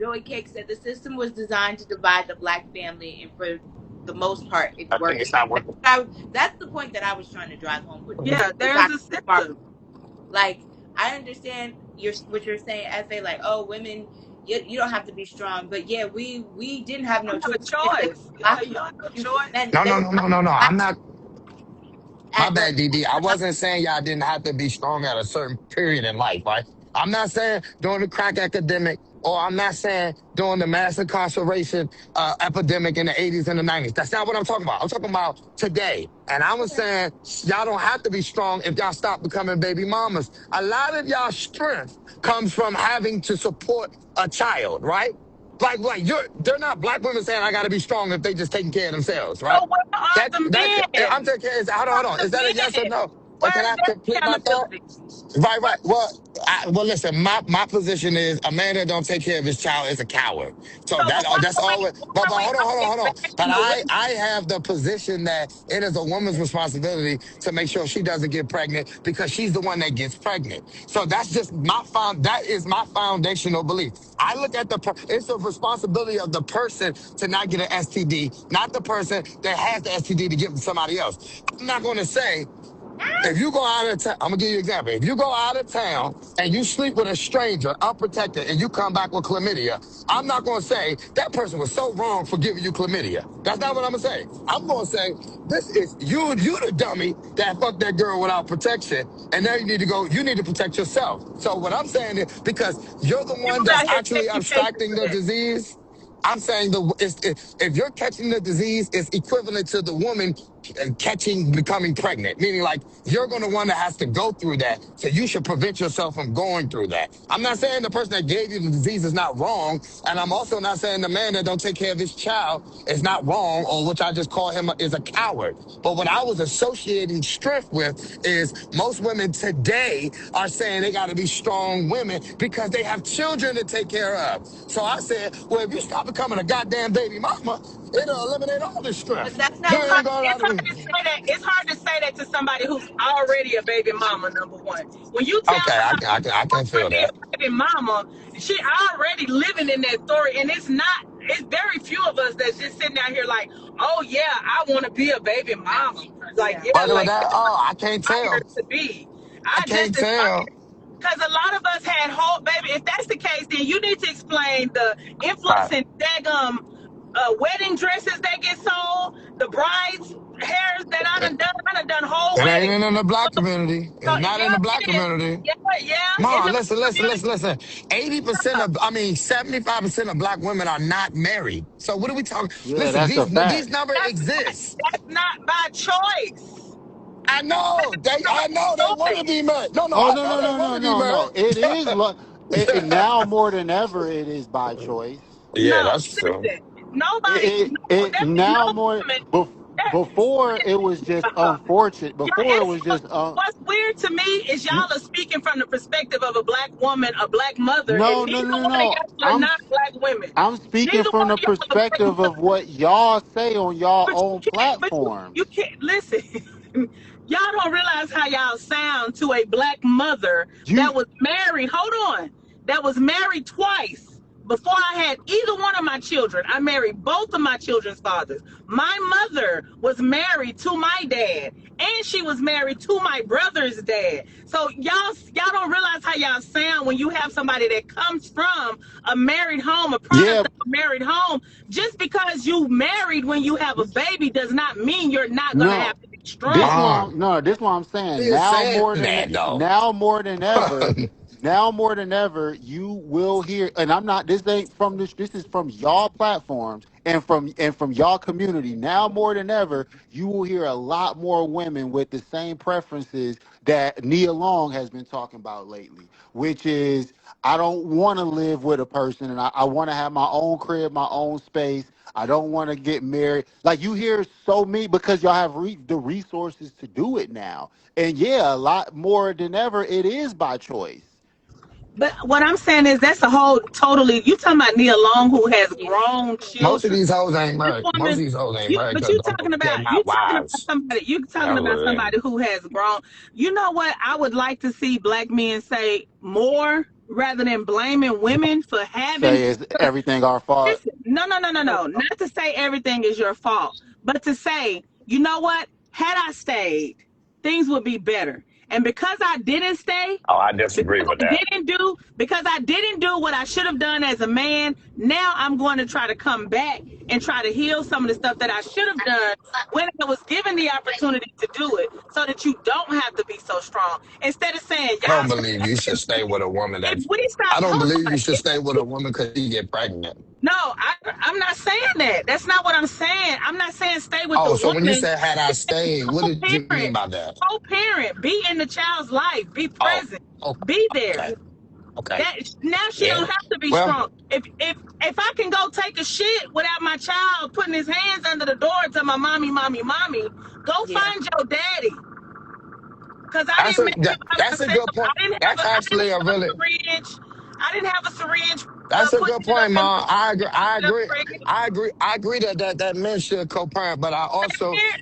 Joey Cake said the system was designed to divide the Black family, and for the most part, it's I think working. it's not working. That's the point that I was trying to drive home with this. Yeah, It's there's not a smart. system. Like, I understand what you're saying, Fa. Like, oh, women, you don't have to be strong, but yeah, we didn't have You no have a choice. And they choice. Yeah, mock you have no you, choice. and No, they no, would no, no, no, no. laugh I'm not. My at the bad, DD. I wasn't saying y'all didn't have to be strong at a certain period in life, right? I'm not saying during the crack epidemic, or I'm not saying during the mass incarceration epidemic in the 80s and the 90s. That's not what I'm talking about. I'm talking about today. And I was okay. saying y'all don't have to be strong if y'all stop becoming baby mamas. A lot of y'all strength comes from having to support a child, right? Like they're not black women saying I got to be strong if they just taking care of themselves, right? So where are the I'm men? taking care. Hold on, Where hold are on. the Is that a yes or men? no? Can Where's I that complete my thought? accountability? Right, Where, right. Well, listen. My position is a man that don't take care of his child is a coward. So so, that's all. But why are we hold on, hold on, always hold on. But bashing the women? I have the position that it is a woman's responsibility to make sure she doesn't get pregnant because she's the one that gets pregnant. So that's just that is my foundational belief. I look at it's the responsibility of the person to not get an STD, not the person that has the STD to give to somebody else. I'm not going to say if you go out of town, I'm gonna give you an example. If you go out of town and you sleep with a stranger, unprotected, and you come back with chlamydia, I'm not gonna say that person was so wrong for giving you chlamydia. That's not what I'm gonna say. I'm gonna say this is you the dummy that fucked that girl without protection, and now you need to go. You need to protect yourself. So what I'm saying is because you're the one People that's out here actually taking cases abstracting for the that. disease. I'm saying if you're catching the disease, it's equivalent to the woman becoming pregnant, meaning like you're going to one that has to go through that. So you should prevent yourself from going through that. I'm not saying the person that gave you the disease is not wrong. And I'm also not saying the man that don't take care of his child is not wrong, or which I just call him is a coward. But what I was associating strength with is most women today are saying they got to be strong women because they have children to take care of. So I said, well, if you stop becoming a goddamn baby mama, it'll eliminate all this But stress. that's You not ain't gonna It's have hard to. to say that. It's hard to say that to somebody who's already a baby mama. Number one, when you tell Okay, somebody I can who's feel already that. a baby mama, she already living in that story, and it's not. It's very few of us that's just sitting down here like, oh yeah, I want to be a baby mama. Like yeah. yeah, But with like that, that's what oh, I I can't aspire tell. to be. I I just can't aspire. tell. Because a lot of us had hope, baby. If that's the case, then you need to explain the influx Right. in daggum wedding dresses that get sold, the brides' hairs that I done done whole It ain't weddings. in the black community. So It's not in yeah, the black it is. community. Yeah, Come yeah, in on, the listen, listen, community. listen, listen. 80% of, I mean, 75% of black women are not married. So what are we talking? Yeah, Listen, that's a these fact. numbers That's exist. that's not by choice. I know they Not want to choice. be married. No, no, Oh I no know no they no want no to be no no. married. It is now more than ever. It is by choice. Yeah, No, that's true. listen. Nobody, no, It that no now more. woman. That, Before it was just unfortunate. yeah, Before it it's was just what's weird to me is y'all are speaking from the perspective of a black woman, a black mother, and no no neither no no one of no. y'all are not black women. I'm speaking Neither from one the of y'all are black perspective of mothers. what y'all say on y'all But own you can't. But you platforms. can't listen. Y'all don't realize how y'all sound to a black mother You that was married. Hold on, that was married twice. Before I had either one of my children, I married both of my children's fathers. My mother was married to my dad, and she was married to my brother's dad. So y'all don't realize how y'all sound when you have somebody that comes from a married home, a yeah product of a married home. Just because you married when you have a baby does not mean you're not gonna no. have to be strong. Come This is what I'm He saying. is saying that though. Now more than ever. Now more than ever, you will hear, and I'm not. This ain't from this. This is from y'all platforms and from y'all community. Now more than ever, you will hear a lot more women with the same preferences that Nia Long has been talking about lately, which is I don't want to live with a person, and I want to have my own crib, my own space. I don't want to get married. Like you hear so many because y'all have the resources to do it now, and yeah, a lot more than ever, it is by choice. But what I'm saying is that's a whole totally. You talking about Nia Long who has Yeah. grown Most of children. these hoes ain't This married. Most of woman, these hoes ain't married but because they're you not talking about wives. somebody. You talking That's about what it is. somebody who has grown. You know what? I would like to see black men say more rather than blaming women for having. Say is everything our fault? Listen, no. Not to say everything is your fault, but to say, you know what? Had I stayed, things would be better. And because I didn't stay, Oh, I disagree with that. because I didn't do what I should have done as a man, now I'm going to try to come back and try to heal some of the stuff that I should have done when I was given the opportunity to do it so that you don't have to be so strong. Instead of saying, I don't y'all stay believe you should stay with a woman that. if we I stop, don't hold believe on. you should stay with a woman because she get pregnant. No, I'm not saying that. That's not what I'm saying. I'm not saying stay with the Oh, so when you woman. said had I stayed, what did you mean Co-parent, by that? co-parent, be in the child's life, be Oh, present, okay, be there. okay, okay. That now she Yeah. don't have to be Well, strong. If I can go take a shit without my child putting his hands under the door to my mommy, go Yeah. find your daddy. Cause I didn't make it by that's a myself. good point. That's I didn't actually a have a really syringe. I didn't have a syringe that's a good pushing it up point, in Mom. I agree. I my agree. pregnant. I agree. I agree that men should co-parent, but I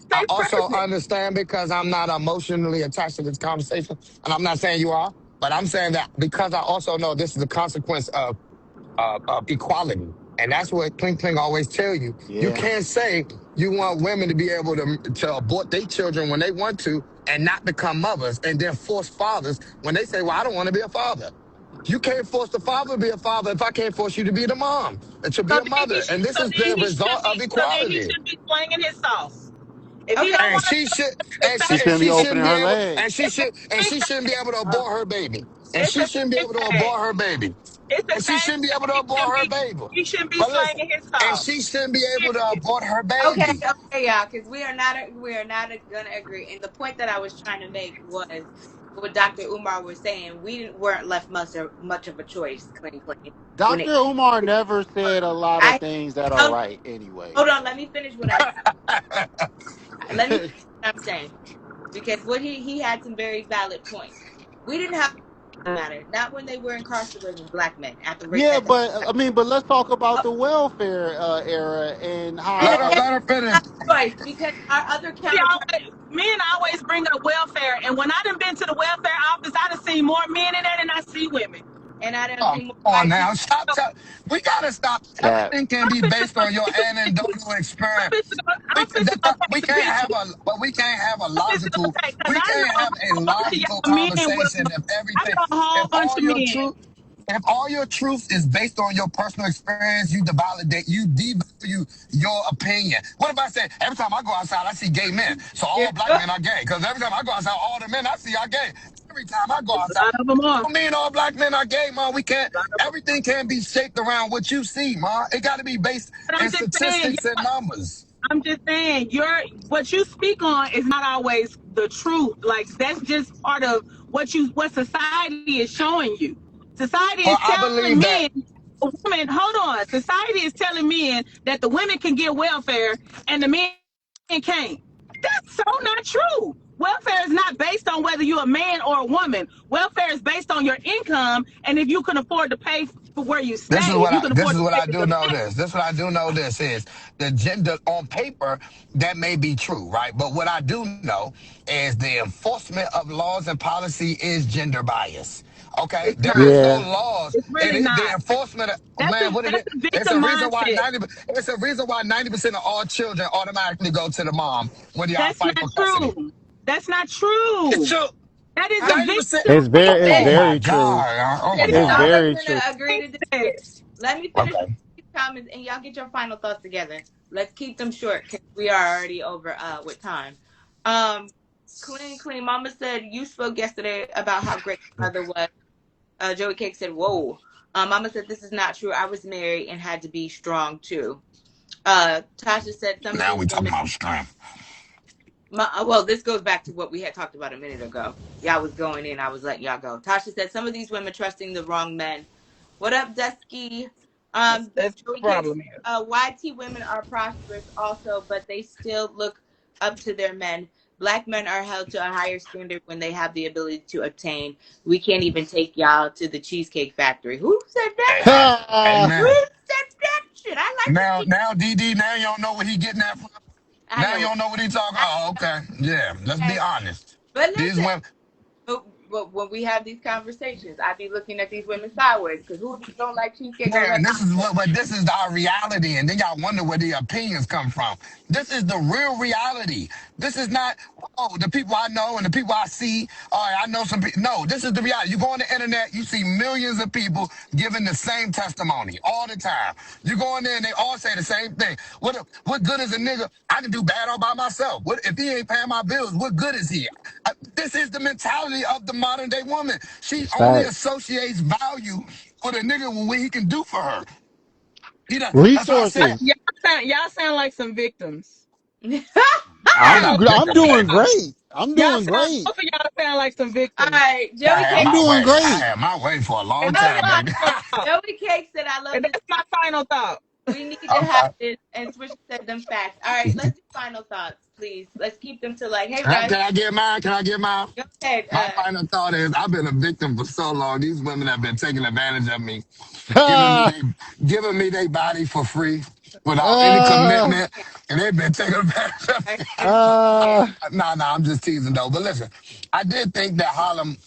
Stay also present. understand because I'm not emotionally attached to this conversation, and I'm not saying you are, but I'm saying that because I also know this is a consequence of equality. And that's what Kling Kling always tell you. You Yeah. can't say you want women to be able to abort their children when they want to and not become mothers and then force fathers when they say, well, I don't want to be a father. You can't force the father to be a father if I can't force you to be the mom and to be So a mother. And this is the result of so then he equality. should be slinging his sauce. If he Okay. don't And want to she should the She and shouldn't be she fact opening shouldn't be her able legs. and she shouldn't be able to Uh, abort her baby. And it's she a shouldn't be able it's to sad. abort her baby. It's a And she sad shouldn't be able to he abort shouldn't her be baby. he shouldn't be But listen, slanging his and sauce. she shouldn't be able to Period. abort her okay, baby. okay, y'all, because we are not gonna agree. And the point that I was trying to make was what Dr. Umar was saying. Weren't left much of a choice, clean, clean. When Dr. it, Umar never said a lot of I things that are hold, right anyway. hold on, let me finish what I let me finish what I'm saying because what he had some very valid points. We didn't have matter not when they were incarcerating black men at the rate Yeah, that they. but I mean, but let's talk about the welfare era and And how. again, Let her finish. not choice because our other counterpart. Men always bring up welfare, and when I done been to the welfare office, I done seen more men in there than I see women. And I don't Oh, see more come on white now. people. Stop. So We got to stop. Cap. Everything can I'm be fit to based go on your take the anecdotal pictures. experience. I'm fit to go take We the can't have pictures. a I'm fit to go logical, take because we I can't know a have a whole bunch of logical y'all men conversation will. if I everything, know a whole if bunch all of your men. truth, if all your truth is based on your personal experience, you devalue your opinion. What if I say, every time I go outside, I see gay men, so Here, all black men are gay? Because every time I go outside, all the men I see are gay. Every time I go A outside, lot of them are. don't mean all black men are gay, man. Everything can't be shaped around what you see, man. It got to be based But in I'm just saying, statistics and numbers. I'm just saying, what you speak on is not always the truth. Like that's just part of what society is showing you. Society Well, is I telling believe that. men, women, hold on. Society is telling men that the women can get welfare and the men can't. That's so not true. Welfare is not based on whether you're a man or a woman. Welfare is based on your income and if you can afford to pay for where you stay, if you can This afford is to what pay I for do your know gas. this. This is what I do know this is the gender on paper that may be true, right? But what I do know is the enforcement of laws and policy is gender bias. Okay, It's there not. is no Yeah. laws. It's It really is the not. enforcement of That's man. a What it is? that's a It's a victim reason why mindset. 90. It's a reason why 90% of all children automatically go to the mom when y'all That's fight not for custody. true. That's not It's true. true. That is all a 90%. victim Oh It's right. my very true. God. Oh my Okay, It's so God. I'm very gonna true. agree to mindset. disagree. Let me finish Okay. these comments, and y'all get your final thoughts together. Let's keep them short because we are already over with time. Clean, clean. Mama said you spoke yesterday about how great your mother was. Joey Cake said, "Whoa." Mama said, "This is not true. I was married and had to be strong too." Tasha said, "Some of Now these we talking women." about strength. Well, this goes back to what we had talked about a minute ago. Y'all was going in. I was letting y'all go. Tasha said, "Some of these women trusting the wrong men." What up, Dusky? That's the Joey Cake problem said, here. YT women are prosperous also, but they still look up to their men. Black men are held to a higher standard when they have the ability to obtain. We can't even take y'all to the Cheesecake Factory. Who said that? Who Amen. said that shit? I like the Now, cheese. now, DD, now you don't know what he getting that from. I Now you know. don't know what he talking. I Oh, okay. Yeah, let's be know. honest. But These listen. women. But when we have these conversations, I be looking at these women sideways because who don't like cheesecake or Yeah, red and this is lobster? what, but this is our reality, and then y'all wonder where the opinions come from. This is the real reality. This is not, oh, the people I know and the people I see. All right, I know some people. No, this is the reality. You go on the internet, you see millions of people giving the same testimony all the time. You go in there and they all say the same thing. What good is a nigga? I can do bad all by myself. What if he ain't paying my bills? What good is he? This is the mentality of the modern day woman. She only Facts. associates value for the nigga what he can do for her. He done, that's why I said, Resources. Y'all sound like some victims. you're not a I'm victim, doing baby. great. I'm doing great. Both of y'all sound like some All victims. right, I Joey had Cake. I'm my doing way. I great. had my way for a And long that's time, Hold on. my baby. final thought. Joey Cake said, "I love And this that's my final thought. We need to have Okay. this." And Swisher said them facts. All right, let's do final thoughts, please. Let's keep them to like, hey guys, Can I get mine? Can I get mine? go ahead. My final thought is I've been a victim for so long. These women have been taking advantage of me, giving me Ah, they giving me their body for free without any ah, commitment, and they've been taking advantage of me. ah. Nah, I'm just teasing though. But listen, I did think that Harlem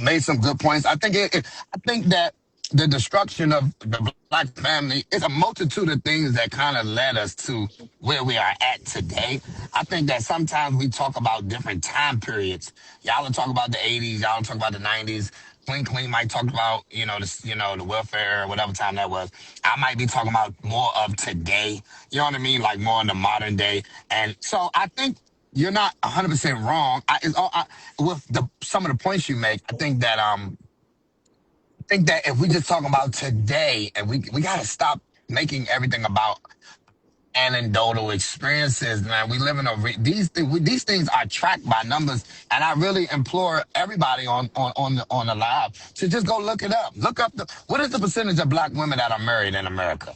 made some good points. I think that the destruction of the black family is a multitude of things that kind of led us to where we are at today. I think that sometimes we talk about different time periods. Y'all will talk about the 80s, y'all will talk about the 90s. Clean might talk about, the welfare or whatever time that was. I might be talking about more of today. You know what I mean? Like more in the modern day. And so I think you're not 100% wrong. With some of the points you make, I think that if we just talk about today, and we got to stop making everything about anecdotal experiences, man. We live in these things are tracked by numbers, and I really implore everybody on the live to just go look it up. Look up what is the percentage of black women that are married in America.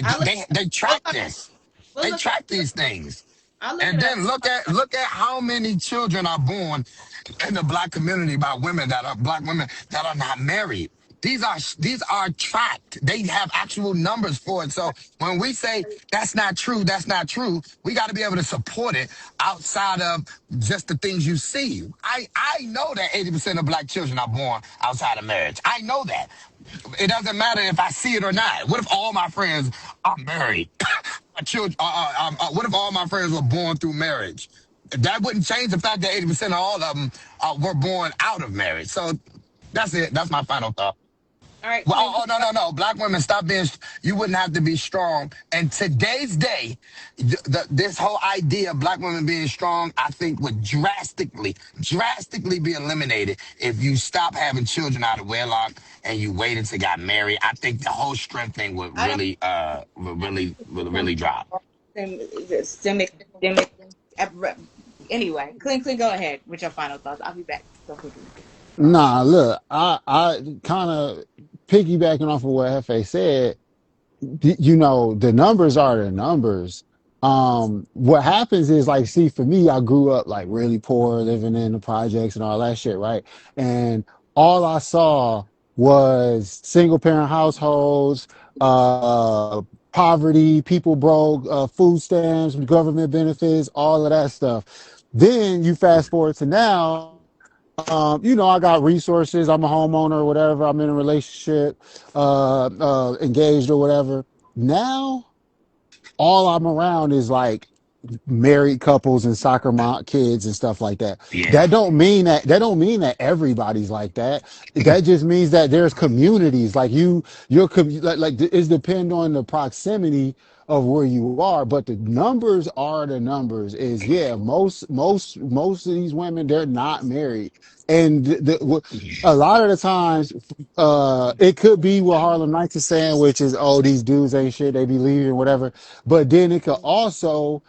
I'll look. They We'll track look. this. We'll They look. track these things. I'll look it And up. then look at how many children are born in the black community by women that are black women that are not married. These are tracked. They have actual numbers for it. So when we say that's not true, we got to be able to support it outside of just the things you see. I know that 80% of black children are born outside of marriage. I know that. It doesn't matter if I see it or not. What if all my friends are married? My children. What if all my friends were born through marriage? That wouldn't change the fact that 80% of all of them were born out of marriage. So that's it. That's my final thought. All right, Well, Queen. no. Black women, stop being. You wouldn't have to be strong. And today's day, this whole idea of black women being strong, I think, would drastically be eliminated if you stop having children out of wedlock and you waited to got married. I think the whole strength thing I don't would some really drop. systemic. Anyway, Clean, go ahead with your final thoughts. I'll be back so quickly. Nah, look, I kind of piggybacking off of what Hefe said. The numbers are the numbers. What happens is like, see, for me, I grew up like really poor, living in the projects and all that shit, right? And all I saw was single parent households, poverty, people broke, food stamps, government benefits, all of that stuff. Then you fast forward to now, I got resources. I'm a homeowner or whatever. I'm in a relationship, engaged or whatever. Now, all I'm around is like married couples and soccer mom kids and stuff like that. Yeah. That don't mean that everybody's like that. That just means that there's communities like like it's depend on the proximity of where you are. But the numbers are the numbers. Is yeah, most of these women, they're not married, and a lot of the times, it could be what Harlem Nights is saying, which is, oh, these dudes ain't shit, they be leaving, whatever. But then it could also,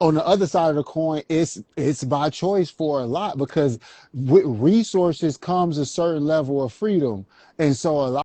on the other side of the coin, it's by choice for a lot, because with resources comes a certain level of freedom. And so a lot